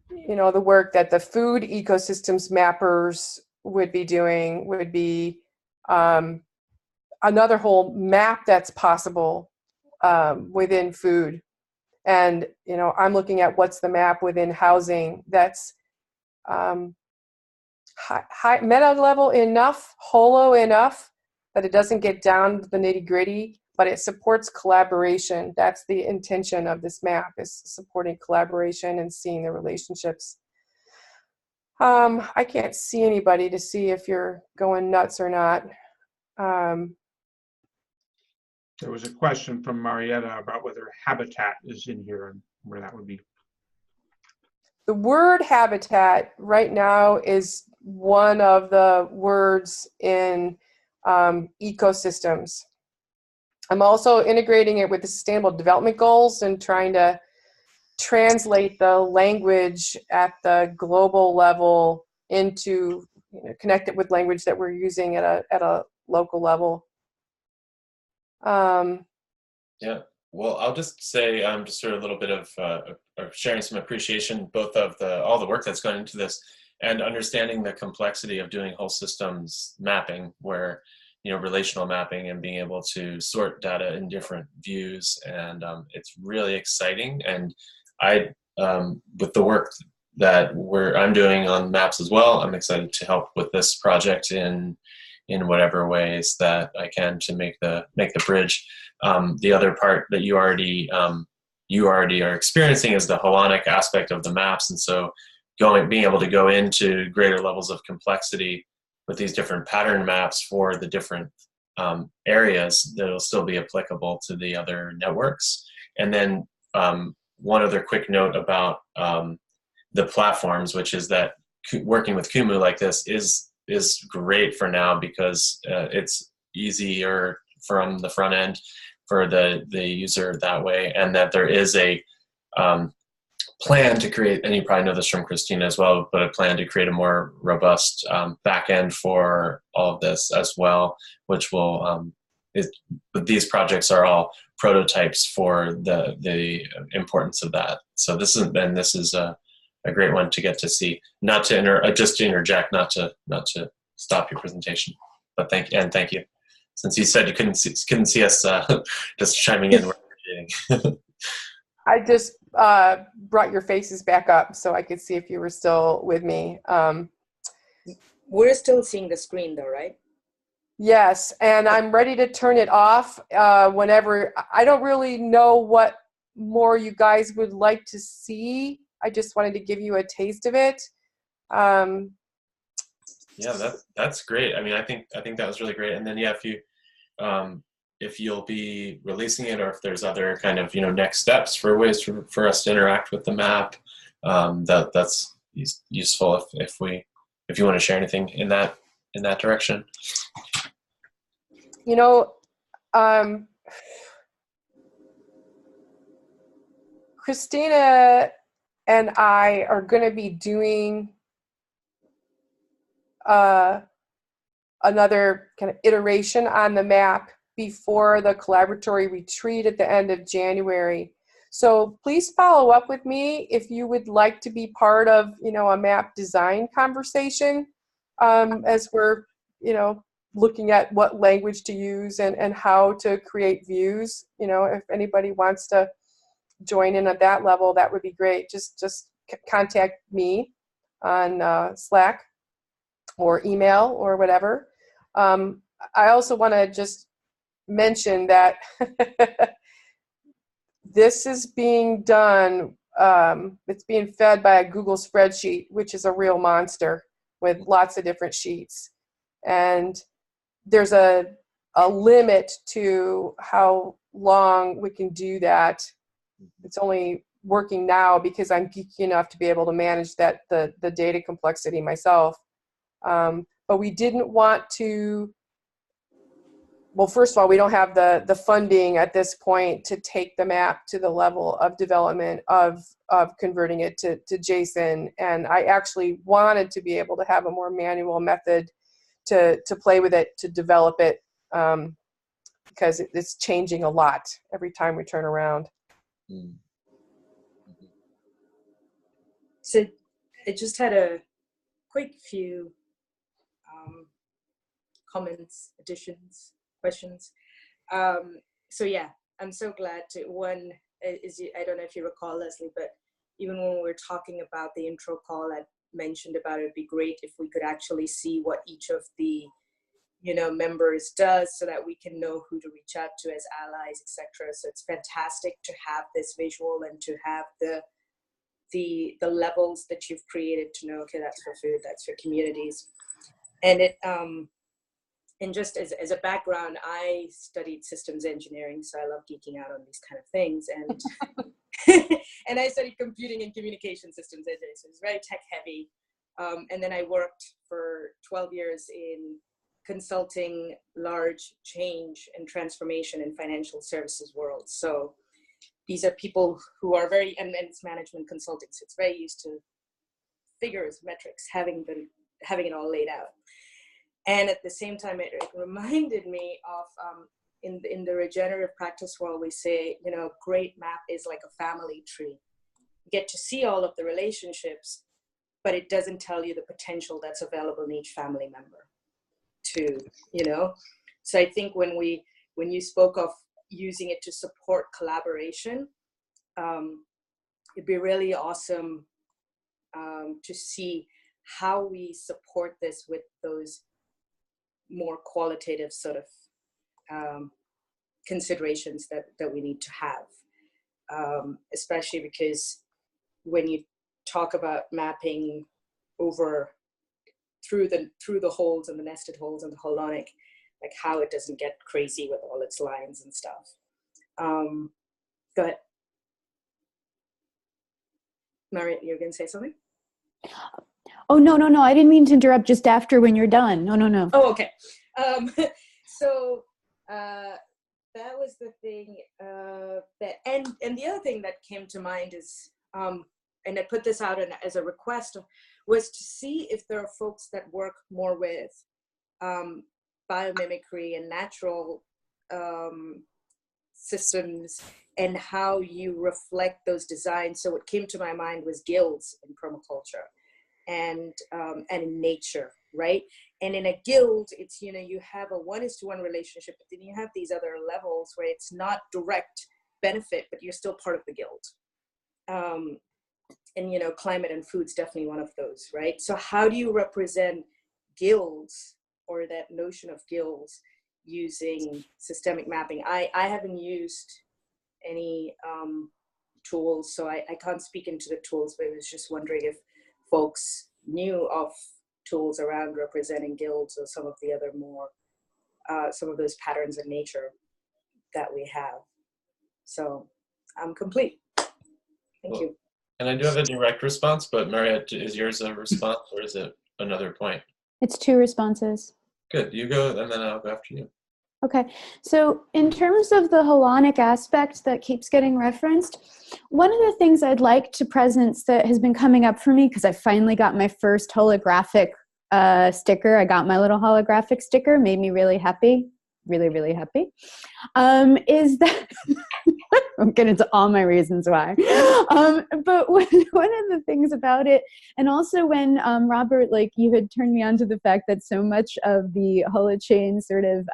Speaker 4: the work that the food ecosystems mappers would be doing would be another whole map that's possible within food. And, I'm looking at what's the map within housing that's high meta level enough, holo enough that it doesn't get down to the nitty gritty, but it supports collaboration. That's the intention of this map, is supporting collaboration and seeing the relationships. I can't see anybody to see if you're going nuts or not.
Speaker 5: There was a question from Mariette about whether habitat is in here and where that would be.
Speaker 4: The word habitat right now is one of the words in ecosystems. I'm also integrating it with the Sustainable Development Goals and trying to translate the language at the global level into, connect it with language that we're using at a local level.
Speaker 1: Yeah, well, I'll just say just sort of a little bit of sharing some appreciation, both of all the work that's gone into this and understanding the complexity of doing whole systems mapping, where relational mapping and being able to sort data in different views, and it's really exciting. And I, with the work that I'm doing on maps as well, I'm excited to help with this project in whatever ways that I can to make the bridge. The other part that you already are experiencing is the holonic aspect of the maps, and so being able to go into greater levels of complexity with these different pattern maps for the different areas that'll still be applicable to the other networks. And then one other quick note about the platforms, which is that working with Kumu like this is great for now, because it's easier from the front end for the user that way, and that there is a plan to create, and you probably know this from Christina as well, but a plan to create a more robust back end for all of this as well, which will, but these projects are all prototypes for the importance of that. So this is a great one to get to see. Not to just to interject, not to stop your presentation, but thank you. Since you said you couldn't see us, just chiming in.
Speaker 4: I just brought your faces back up so I could see if you were still with me.
Speaker 2: We're still seeing the screen though, right?
Speaker 4: Yes, and I'm ready to turn it off whenever. I don't really know what more you guys would like to see. I just wanted to give you a taste of it.
Speaker 1: Yeah, that's great. I mean, I think that was really great. And then yeah, if you'll be releasing it, or if there's other kind of next steps for ways for us to interact with the map, that's useful if you want to share anything in that direction.
Speaker 4: Christina and I are going to be doing another kind of iteration on the map before the collaboratory retreat at the end of January. So please follow up with me if you would like to be part of, a map design conversation as we're, looking at what language to use and how to create views. If anybody wants to join in at that level, that would be great. Just contact me on Slack or email or whatever. I also want to just mention that this is being done, it's being fed by a Google spreadsheet, which is a real monster with lots of different sheets. And there's a limit to how long we can do that. It's only working now because I'm geeky enough to be able to manage the data complexity myself. But we didn't want to, well, first of all, we don't have the funding at this point to take the map to the level of development of converting it to JSON. And I actually wanted to be able to have a more manual method to play with it, to develop it, because it's changing a lot every time we turn around.
Speaker 2: So I just had a quick few comments, additions, questions. So yeah, I'm so glad to, one is, I don't know if you recall, Leslie, but even when we were talking about the intro call, I mentioned about it'd be great if we could actually see what each of the members does, so that we can know who to reach out to as allies, etc. So it's fantastic to have this visual and to have the levels that you've created to know, okay, that's for food, that's for communities. And it and just as a background, I studied systems engineering, so I love geeking out on these kind of things. And and I studied computing and communication systems engineering, so it's very tech heavy. And then I worked for 12 years in consulting large change and transformation in financial services world. So these are people who are very, and it's management consulting, so it's very used to figures, metrics, having it all laid out. And at the same time, it reminded me of, in the regenerative practice world, we say, great map is like a family tree. You get to see all of the relationships, but it doesn't tell you the potential that's available in each family member too, So I think when you spoke of using it to support collaboration, it'd be really awesome to see how we support this with those more qualitative sort of considerations that we need to have, especially because when you talk about mapping over through the holes and the nested holes and the holonic, like how it doesn't get crazy with all its lines and stuff. Go ahead. Mariette, you're going to say something?
Speaker 3: Oh, no. I didn't mean to interrupt just after when you're done. No.
Speaker 2: Oh, okay. So that was the thing and the other thing that came to mind is, and I put this out as a request, was to see if there are folks that work more with biomimicry and natural systems and how you reflect those designs. So what came to my mind was guilds in permaculture and in nature, right? And in a guild, it's, you have a 1:1 relationship, but then you have these other levels where it's not direct benefit, but you're still part of the guild. And, climate and food's definitely one of those, right? So how do you represent guilds or that notion of guilds using systemic mapping? I haven't used any tools, so I can't speak into the tools, but I was just wondering if folks knew of tools around representing guilds or some of the other more, some of those patterns in nature that we have. So I'm complete. Thank you.
Speaker 1: And I do have a direct response, but Mariette, is yours a response or is it another point?
Speaker 3: It's 2 responses.
Speaker 1: Good, you go and then I'll go after you.
Speaker 3: Okay, so in terms of the holonic aspect that keeps getting referenced, one of the things I'd like to presence that has been coming up for me, because I finally got my first holographic sticker, I got my little holographic sticker, made me really happy, really happy, is that, I'm getting into all my reasons why, but one of the things about it, and also when Robert, like you had turned me on to the fact that so much of the holochain sort of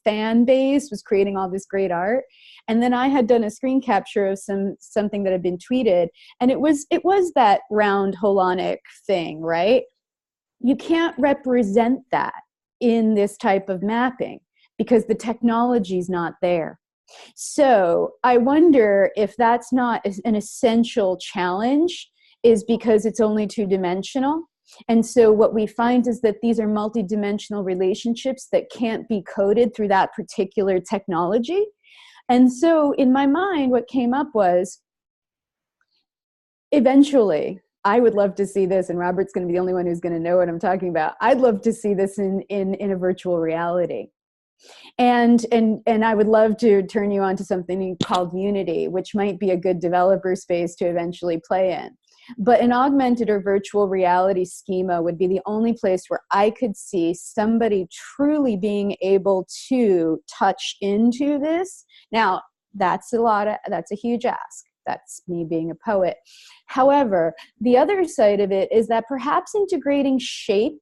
Speaker 3: fan base was creating all this great art, and then I had done a screen capture of something that had been tweeted, and it was that round holonic thing, right? You can't represent that in this type of mapping because the technology's not there. So I wonder if that's not an essential challenge, is because it's only 2-dimensional. And so what we find is that these are multidimensional relationships that can't be coded through that particular technology. And so in my mind, what came up was, eventually, I would love to see this, and Robert's going to be the only one who's going to know what I'm talking about. I'd love to see this in a virtual reality. And I would love to turn you on to something called Unity, which might be a good developer space to eventually play in. But an augmented or virtual reality schema would be the only place where I could see somebody truly being able to touch into this. Now, that's a huge ask. That's me being a poet. However, the other side of it is that perhaps integrating shape,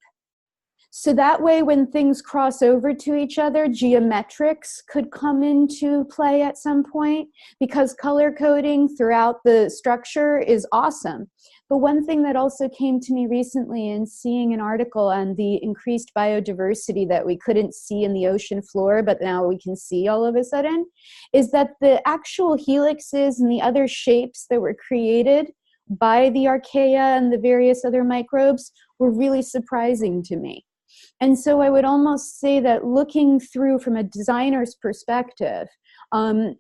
Speaker 3: so that way when things cross over to each other, geometrics could come into play at some point, because color coding throughout the structure is awesome. But one thing that also came to me recently in seeing an article on the increased biodiversity that we couldn't see in the ocean floor, but now we can see all of a sudden, is that the actual helixes and the other shapes that were created by the archaea and the various other microbes were really surprising to me. And so I would almost say that looking through from a designer's perspective,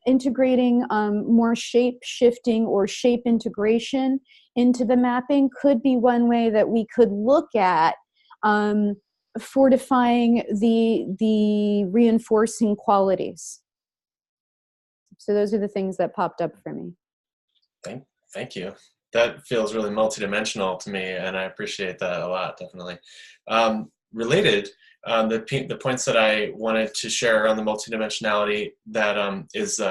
Speaker 3: integrating more shape shifting or shape integration into the mapping could be one way that we could look at fortifying the reinforcing qualities. So those are the things that popped up for me.
Speaker 1: Thank you. That feels really multidimensional to me, and I appreciate that a lot, definitely. Related, the points that I wanted to share around the multidimensionality, that is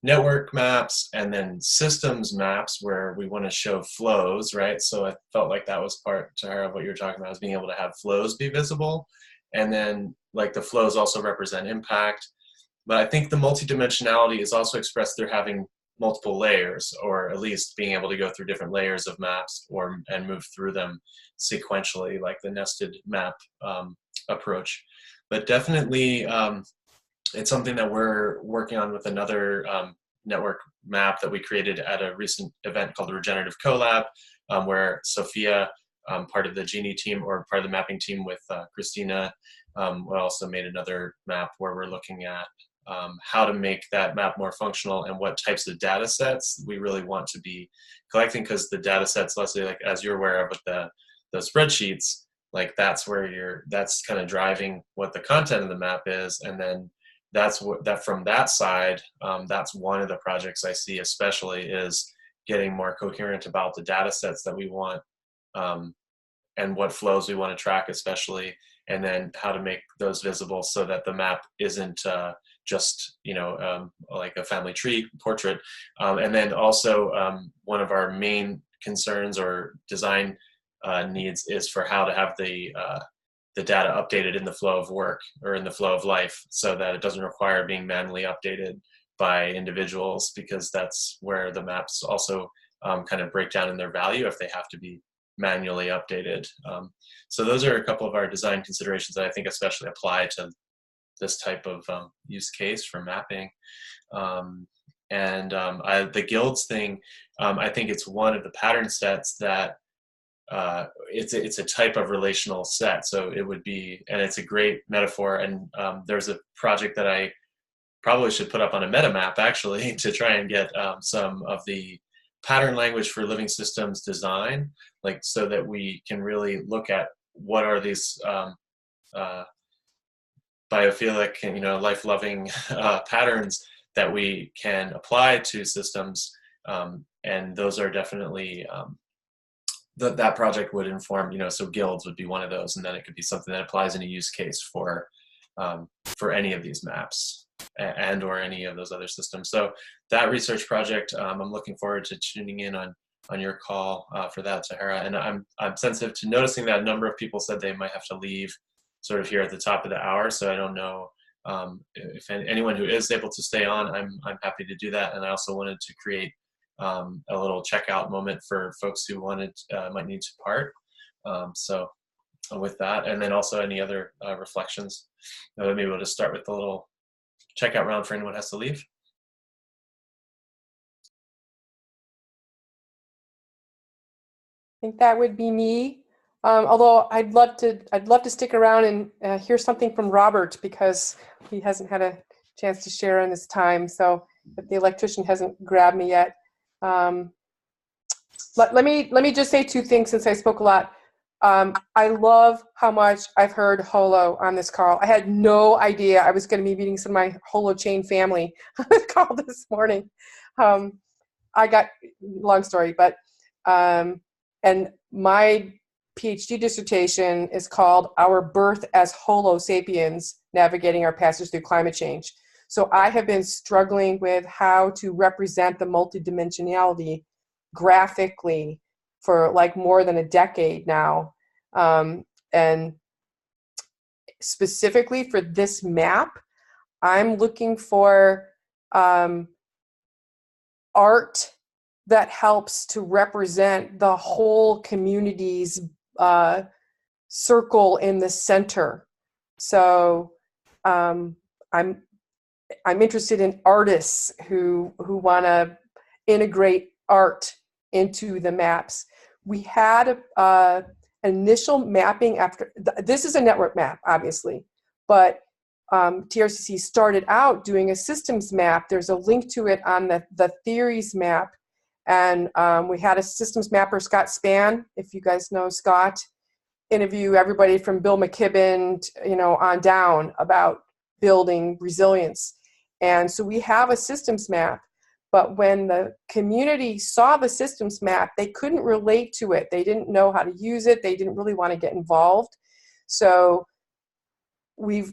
Speaker 1: network maps and then systems maps where we want to show flows, right? So I felt like that was part, Tahera, of what you were talking about, is being able to have flows be visible. And then like the flows also represent impact. But I think the multidimensionality is also expressed through having multiple layers, or at least being able to go through different layers of maps and move through them sequentially, like the nested map approach. But definitely it's something that we're working on with another network map that we created at a recent event called the Regenerative Collab, where Sophia, part of the Genie team, or part of the mapping team with Christina, we also made another map where we're looking at how to make that map more functional and what types of data sets we really want to be collecting, because the data sets, Leslie, like as you're aware of with the spreadsheets, like that's kind of driving what the content of the map is. And then from that side, that's one of the projects I see especially, is getting more coherent about the data sets that we want and what flows we want to track especially, and then how to make those visible so that the map isn't just like a family tree portrait. And then also one of our main concerns or design needs is for how to have the data updated in the flow of work or in the flow of life, so that it doesn't require being manually updated by individuals, because that's where the maps also kind of break down in their value if they have to be manually updated. So those are a couple of our design considerations that I think especially apply to this type of use case for mapping. The guilds thing, I think it's one of the pattern sets that it's a type of relational set. So it would be, and it's a great metaphor. And there's a project that I probably should put up on a meta map actually to try and get some of the pattern language for living systems design, like so that we can really look at what are these biophilic and life-loving patterns that we can apply to systems, and those are definitely that project would inform, so guilds would be one of those, and then it could be something that applies in a use case for any of these maps and or any of those other systems. So that research project, I'm looking forward to tuning in on your call for that, Tahera. And I'm sensitive to noticing that a number of people said they might have to leave sort of here at the top of the hour. So I don't know if anyone who is able to stay on, I'm happy to do that. And I also wanted to create a little checkout moment for folks who might need to part. So with that, and then also any other reflections, maybe we'll just start with the little checkout round for anyone who has to leave.
Speaker 4: I think that would be me. Although I'd love to stick around and hear something from Robert, because he hasn't had a chance to share in this time. So if the electrician hasn't grabbed me yet, let me just say two things since I spoke a lot. I love how much I've heard Holo on this call. I had no idea I was going to be meeting some of my Holo chain family on this call this morning. I got, long story, but and my PhD dissertation is called Our Birth as Holo Sapiens, Navigating Our Passage Through Climate Change. So I have been struggling with how to represent the multidimensionality graphically for like more than a decade now. And specifically for this map, I'm looking for art that helps to represent the whole community's circle in the center. So I'm interested in artists who want to integrate art into the maps. We had an initial mapping after, this is a network map, obviously, but TRCC started out doing a systems map. There's a link to it on the theories map. And we had a systems mapper, Scott Spann, if you guys know Scott, interview everybody from Bill McKibben, on down about building resilience. And so we have a systems map, but when the community saw the systems map, they couldn't relate to it. They didn't know how to use it. They didn't really want to get involved. So we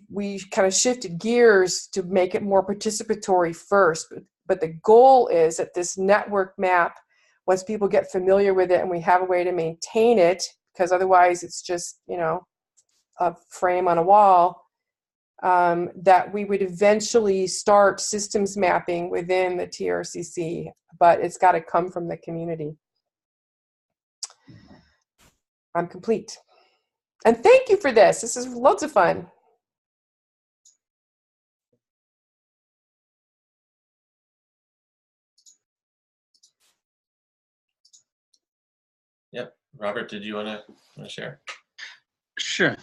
Speaker 4: kind of shifted gears to make it more participatory first. But the goal is that this network map, once people get familiar with it and we have a way to maintain it, because otherwise it's just, a frame on a wall, that we would eventually start systems mapping within the TRCC, but it's got to come from the community. I'm complete. And thank you for this. This is loads of fun.
Speaker 1: Yep. Robert, did you want to share?
Speaker 6: Sure.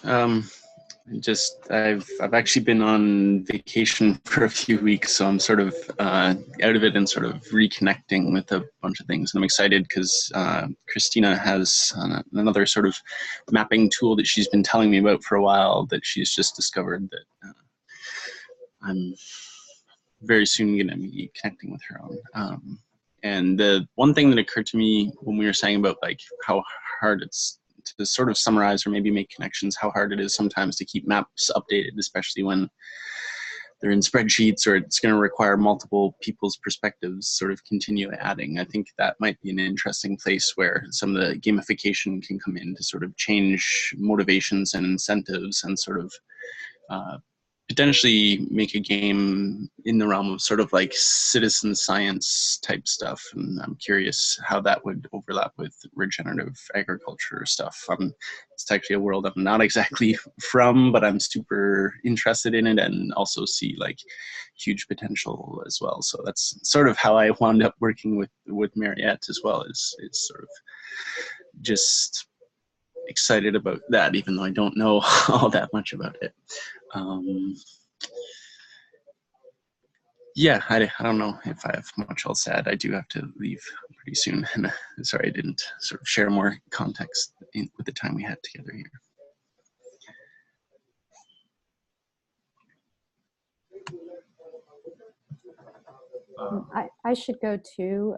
Speaker 6: I've actually been on vacation for a few weeks, so I'm sort of out of it and sort of reconnecting with a bunch of things. And I'm excited because Christina has another sort of mapping tool that she's been telling me about for a while that she's just discovered that I'm very soon going to be connecting with her on. And the one thing that occurred to me when we were saying about like how hard it's to sort of summarize or maybe make connections, how hard it is sometimes to keep maps updated, especially when they're in spreadsheets or it's going to require multiple people's perspectives sort of continue adding. I think that might be an interesting place where some of the gamification can come in to sort of change motivations and incentives and sort of potentially make a game in the realm of sort of like citizen science type stuff. And I'm curious how that would overlap with regenerative agriculture stuff. It's actually a world I'm not exactly from, but I'm super interested in it and also see like huge potential as well. So that's sort of how I wound up working with Mariette as well, is sort of just excited about that, even though I don't know all that much about it. Yeah, I don't know if I have much else to add. I do have to leave pretty soon, and sorry I didn't sort of share more context with the time we had together here.
Speaker 3: I should go too,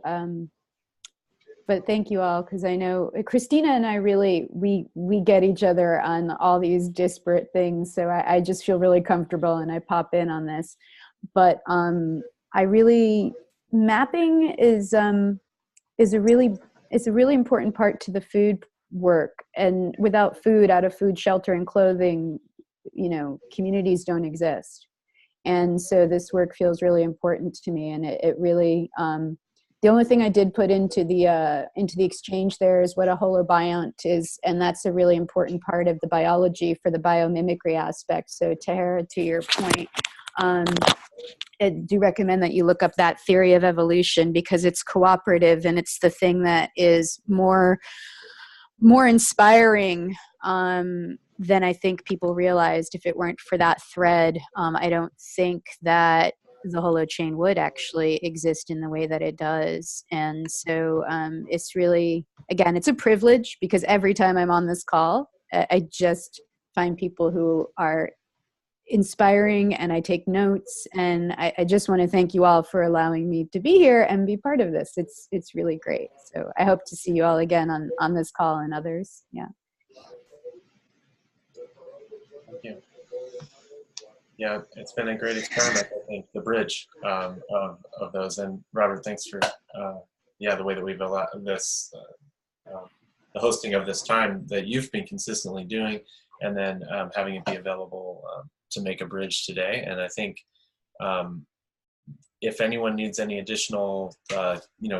Speaker 3: but thank you all, because I know Christina and I really, we get each other on all these disparate things, so I just feel really comfortable and I pop in on this. But I really, mapping is a really important part to the food work, and without food, out of food, shelter, and clothing, communities don't exist. And so this work feels really important to me, and it really, the only thing I did put into the exchange there is what a holobiont is, and that's a really important part of the biology for the biomimicry aspect. So Tahera, to your point, I do recommend that you look up that theory of evolution, because it's cooperative and it's the thing that is more inspiring than I think people realized. If it weren't for that thread, I don't think that the holochain would actually exist in the way that it does. And so it's really, again, it's a privilege, because every time I'm on this call, I just find people who are inspiring and I take notes, and I just want to thank you all for allowing me to be here and be part of this. It's really great. So I hope to see you all again on this call and others. Yeah.
Speaker 1: Thank you. Yeah, it's been a great experiment, I think, the bridge of those. And Robert, thanks for the way that we've allowed this, the hosting of this time that you've been consistently doing, and then having it be available to make a bridge today. And I think if anyone needs any additional,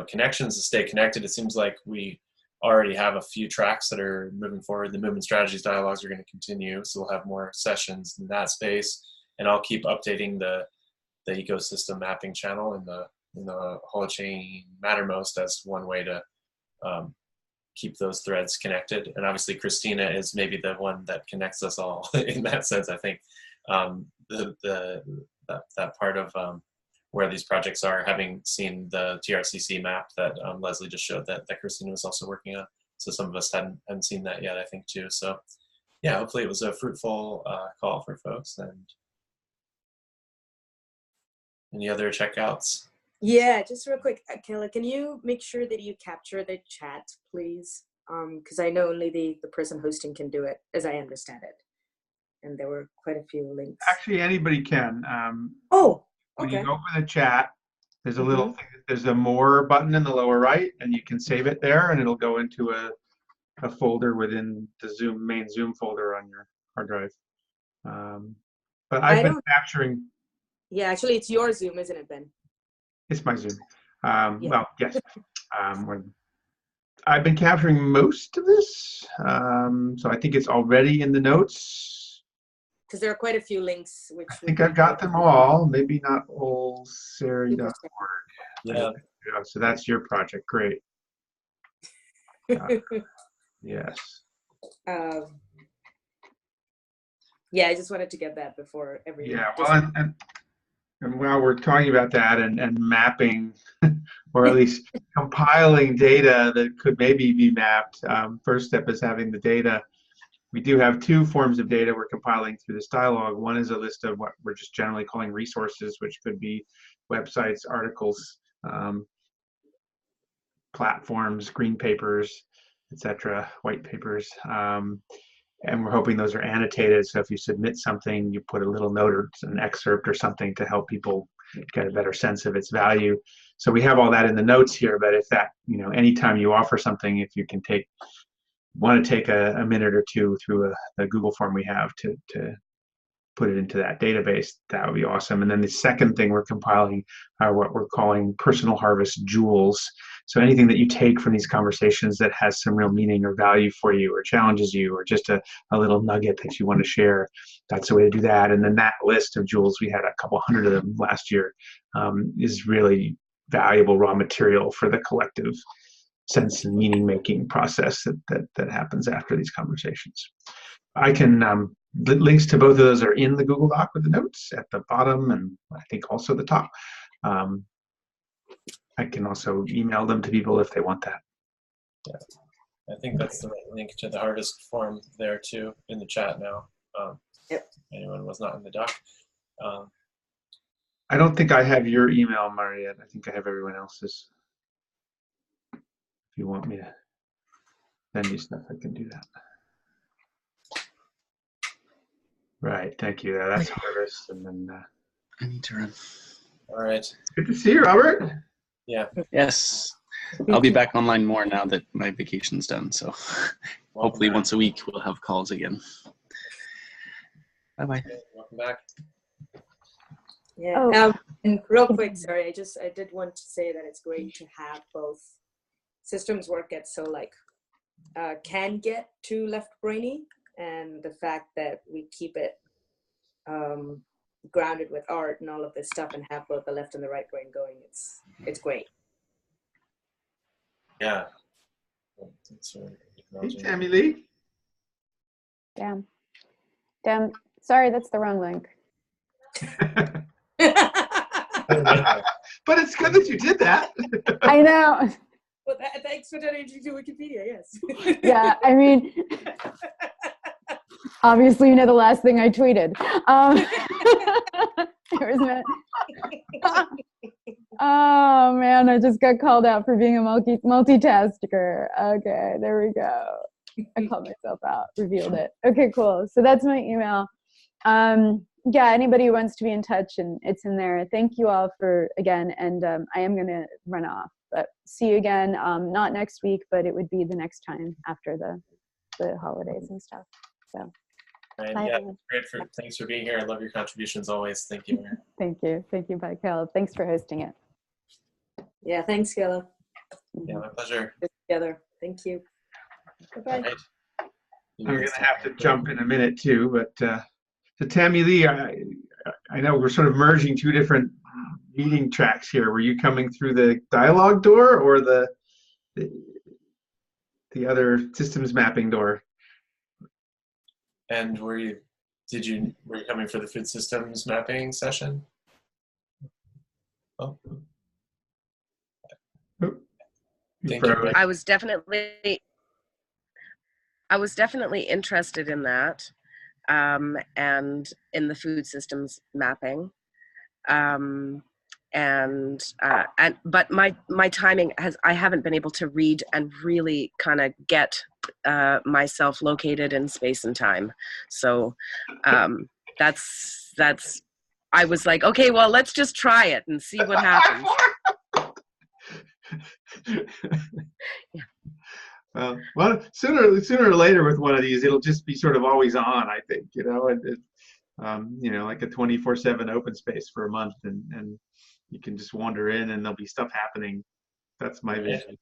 Speaker 1: connections to stay connected, it seems like we already have a few tracks that are moving forward. The movement strategies dialogues are going to continue, so we'll have more sessions in that space, and I'll keep updating the ecosystem mapping channel in the Holochain Mattermost as one way to keep those threads connected. And obviously Christina is maybe the one that connects us all in that sense. I think that part of where these projects are, having seen the TRCC map that Leslie just showed that Christina was also working on. So some of us hadn't seen that yet, I think, too. So yeah, hopefully it was a fruitful call for folks. And any other checkouts?
Speaker 2: Yeah, just real quick, Keala, can you make sure that you capture the chat, please? Because I know only the person hosting can do it, as I understand it. And there were quite a few links.
Speaker 5: Actually, anybody can.
Speaker 2: Oh,
Speaker 5: when
Speaker 2: okay.
Speaker 5: you open the chat, there's a little thing, there's a more button in the lower right, and you can save it there, and it'll go into a folder within the main Zoom folder on your hard drive. But I've been capturing.
Speaker 2: Yeah, actually, it's your Zoom, isn't it, Ben?
Speaker 5: It's my Zoom. Well, yes. I've been capturing most of this, so I think it's already in the notes.
Speaker 2: Because there are quite a few links. Which
Speaker 5: I think I've got them all. Maybe not all Sari.org.
Speaker 1: Yeah.
Speaker 5: So that's your project. Great. Yes.
Speaker 2: Yeah, I just wanted to get that before everything.
Speaker 5: Yeah, well, and while we're talking about that and mapping, or at least compiling data that could maybe be mapped, first step is having the data. We do have two forms of data we're compiling through this dialogue. One is a list of what we're just generally calling resources, which could be websites, articles, platforms, green papers, etc., white papers. And we're hoping those are annotated. So if you submit something, you put a little note or an excerpt or something to help people get a better sense of its value. So we have all that in the notes here, but if that, anytime you offer something, if you can want to take a minute or two through a Google form we have to put it into that database, that would be awesome. And then the second thing we're compiling are what we're calling personal harvest jewels. So anything that you take from these conversations that has some real meaning or value for you, or challenges you, or just a little nugget that you want to share, that's a way to do that. And then that list of jewels, we had a couple hundred of them last year, is really valuable raw material for the collective sense and meaning making process that happens after these conversations. I can, the links to both of those are in the Google Doc with the notes at the bottom, and I think also the top. I can also email them to people if they want that.
Speaker 1: Yeah, I think that's the right link to the hardest form there too in the chat now.
Speaker 2: Yep.
Speaker 1: Anyone was not in the doc.
Speaker 5: I don't think I have your email, Mariette. I think I have everyone else's. If you want me to send you stuff, I can do that. Right, thank you. That's harvest, and then.
Speaker 6: I need to run.
Speaker 1: All right.
Speaker 5: Good to see you, Robert.
Speaker 1: Yeah.
Speaker 6: Yes. I'll be back online more now that my vacation's done. So hopefully once a week we'll have calls again. Bye-bye.
Speaker 1: Okay, welcome back.
Speaker 2: Yeah. And real quick, sorry, I did want to say that it's great to have both systems work get so can get too left brainy, and the fact that we keep it grounded with art and all of this stuff and have both the left and the right brain going, it's great.
Speaker 1: Yeah.
Speaker 5: Hey, Tammy Lee.
Speaker 3: Damn. Sorry, that's the wrong link.
Speaker 5: But it's good that you did that.
Speaker 3: I know.
Speaker 2: Well, thanks for donating to Wikipedia, yes.
Speaker 3: Yeah, I mean, obviously, the last thing I tweeted. Oh, man, I just got called out for being a multitasker. Okay, there we go. I called myself out, revealed it. Okay, cool. So that's my email. Yeah, anybody who wants to be in touch, and it's in there. Thank you all again, and I am going to run off. But see you again, not next week, but it would be the next time after the holidays and stuff. So,
Speaker 1: and yeah, great. Thanks for being here. I love your contributions always. Thank you.
Speaker 3: Thank you. Thank you, Keala. Thanks for hosting it.
Speaker 2: Yeah, thanks, Keala.
Speaker 1: Yeah, my pleasure.
Speaker 2: Together. Thank you. Bye-bye.
Speaker 1: All right.
Speaker 5: I'm going to have to jump in a minute too, but to Tammy Lee, I know we're sort of merging two different meeting tracks here. Were you coming through the dialogue door or the other systems mapping door?
Speaker 1: And were you coming for the food systems mapping session? Oh.
Speaker 7: I was definitely interested in that, and in the food systems mapping, but my timing I haven't been able to read and really kind of get myself located in space and time. So that's I was like, okay, well, let's just try it and see what happens.
Speaker 5: Yeah. Well, sooner or later with one of these, it'll just be sort of always on. I think, like a 24/7 open space for a month, and you can just wander in, and there'll be stuff happening. That's my vision.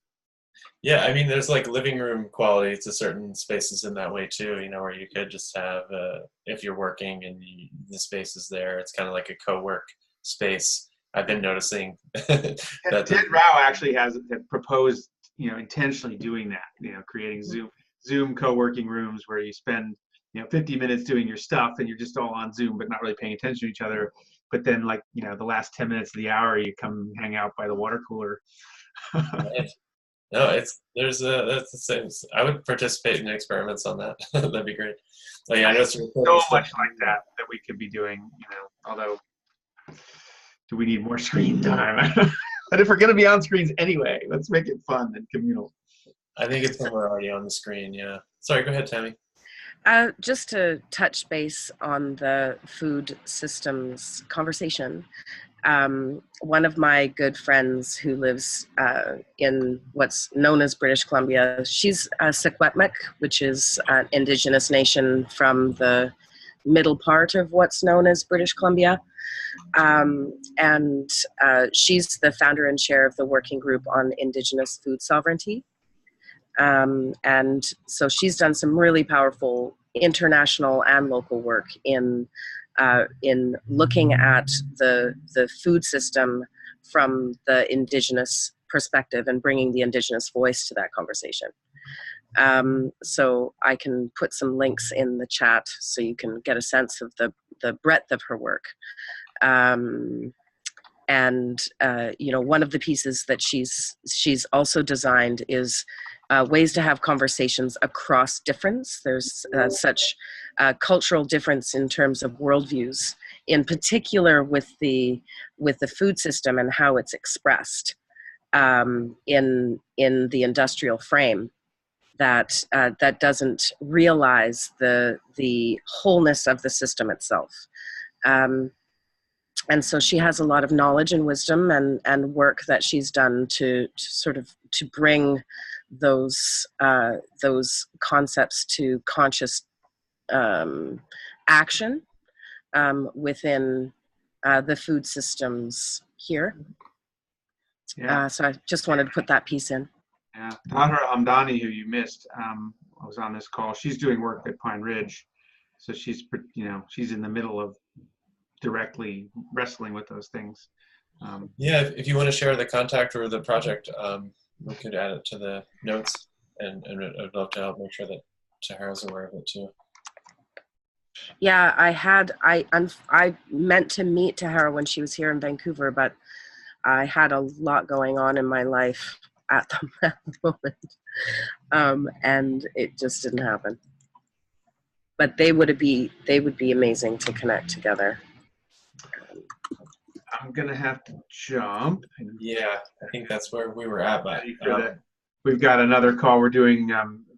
Speaker 1: Yeah, I mean, there's like living room quality to certain spaces in that way too. Where you could just have, if you're working and the space is there, it's kind of like a co-work space. I've been noticing that
Speaker 5: Ted Rao actually had proposed, intentionally doing that. Creating Zoom co-working rooms where you spend 50 minutes doing your stuff and you're just all on Zoom but not really paying attention to each other. But then, the last 10 minutes of the hour, you come hang out by the water cooler.
Speaker 1: Right. No, that's the same. I would participate in experiments on that. That'd be great. Oh, yeah, I know
Speaker 5: so much like that we could be doing. Although, do we need more screen time? But if we're going to be on screens anyway, let's make it fun and communal.
Speaker 1: I think it's when we're already on the screen. Yeah. Sorry. Go ahead, Tammy.
Speaker 7: Just to touch base on the food systems conversation. One of my good friends who lives in what's known as British Columbia, she's a Secwepemc, which is an indigenous nation from the middle part of what's known as British Columbia. And she's the founder and chair of the working group on Indigenous food sovereignty. And so she's done some really powerful international and local work in looking at the food system from the Indigenous perspective and bringing the Indigenous voice to that conversation. So I can put some links in the chat so you can get a sense of the breadth of her work. And one of the pieces that she's also designed is ways to have conversations across difference. There's such cultural difference in terms of worldviews, in particular with the food system and how it's expressed in the industrial frame. That doesn't realize the wholeness of the system itself. And so she has a lot of knowledge and wisdom and work that she's done to bring those concepts to conscious action within the food systems here.
Speaker 5: Yeah.
Speaker 7: So I just wanted to put that piece in.
Speaker 5: Yeah, Tahera Hamdani, who you missed, was on this call. She's doing work at Pine Ridge, so she's in the middle of directly wrestling with those things.
Speaker 1: Yeah, if you want to share the contact or the project, we could add it to the notes, and I'd love to help make sure that Tahera's aware of it too.
Speaker 7: Yeah, I meant to meet Tahera when she was here in Vancouver, but I had a lot going on in my life at the moment, and it just didn't happen. But they would be amazing to connect together.
Speaker 5: I'm gonna have to jump.
Speaker 1: Yeah, I think that's where we were at. But
Speaker 5: we've got another call. We're doing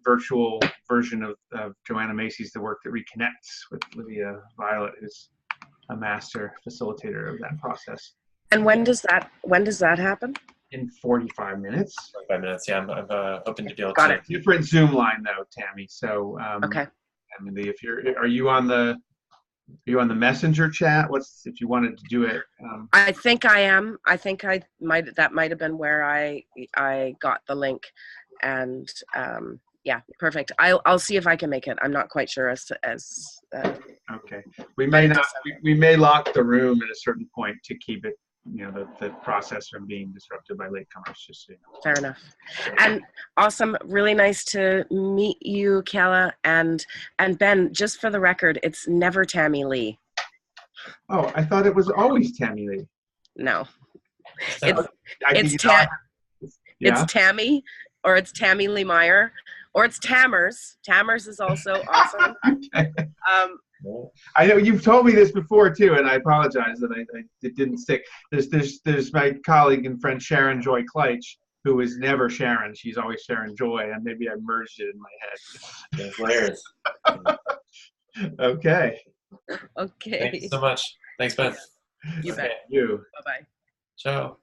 Speaker 5: virtual version of Joanna Macy's, the work that reconnects with Lydia Violet, who's a master facilitator of that process.
Speaker 7: And when does that happen?
Speaker 5: In 45 minutes.
Speaker 1: 45 minutes. Yeah, I'm hoping to be able
Speaker 7: Got
Speaker 1: to.
Speaker 7: it.
Speaker 5: Different Zoom line though, Tammy. So
Speaker 7: okay.
Speaker 5: Emily, are you on the Are you on the messenger chat? What's, if you wanted to do it?
Speaker 7: I think I am. I think that might have been where I got the link, and yeah, perfect. I'll see if I can make it. I'm not quite sure as
Speaker 5: Okay. We may not. We may lock the room at a certain point to keep it, you know, the process from being disrupted by latecomers. Just so you know.
Speaker 7: Fair enough. And awesome. Really nice to meet you, Keala, and Ben. Just for the record, it's never Tammy Lee.
Speaker 5: Oh, I thought it was always Tammy Lee.
Speaker 7: No,
Speaker 1: So,
Speaker 7: it's Tammy, or it's Tammy Lee Meyer, or it's Tammers. Tammers is also awesome.
Speaker 5: Okay. I know you've told me this before too, and I apologize that it didn't stick. There's my colleague and friend Sharon Joy Kleitch, who is never Sharon. She's always Sharon Joy, and maybe I merged it in my head.
Speaker 1: there's layers.
Speaker 5: Okay.
Speaker 7: Okay.
Speaker 1: Thanks so much. Thanks, Ben.
Speaker 7: You bet.
Speaker 5: You.
Speaker 7: Bye-bye.
Speaker 1: Ciao.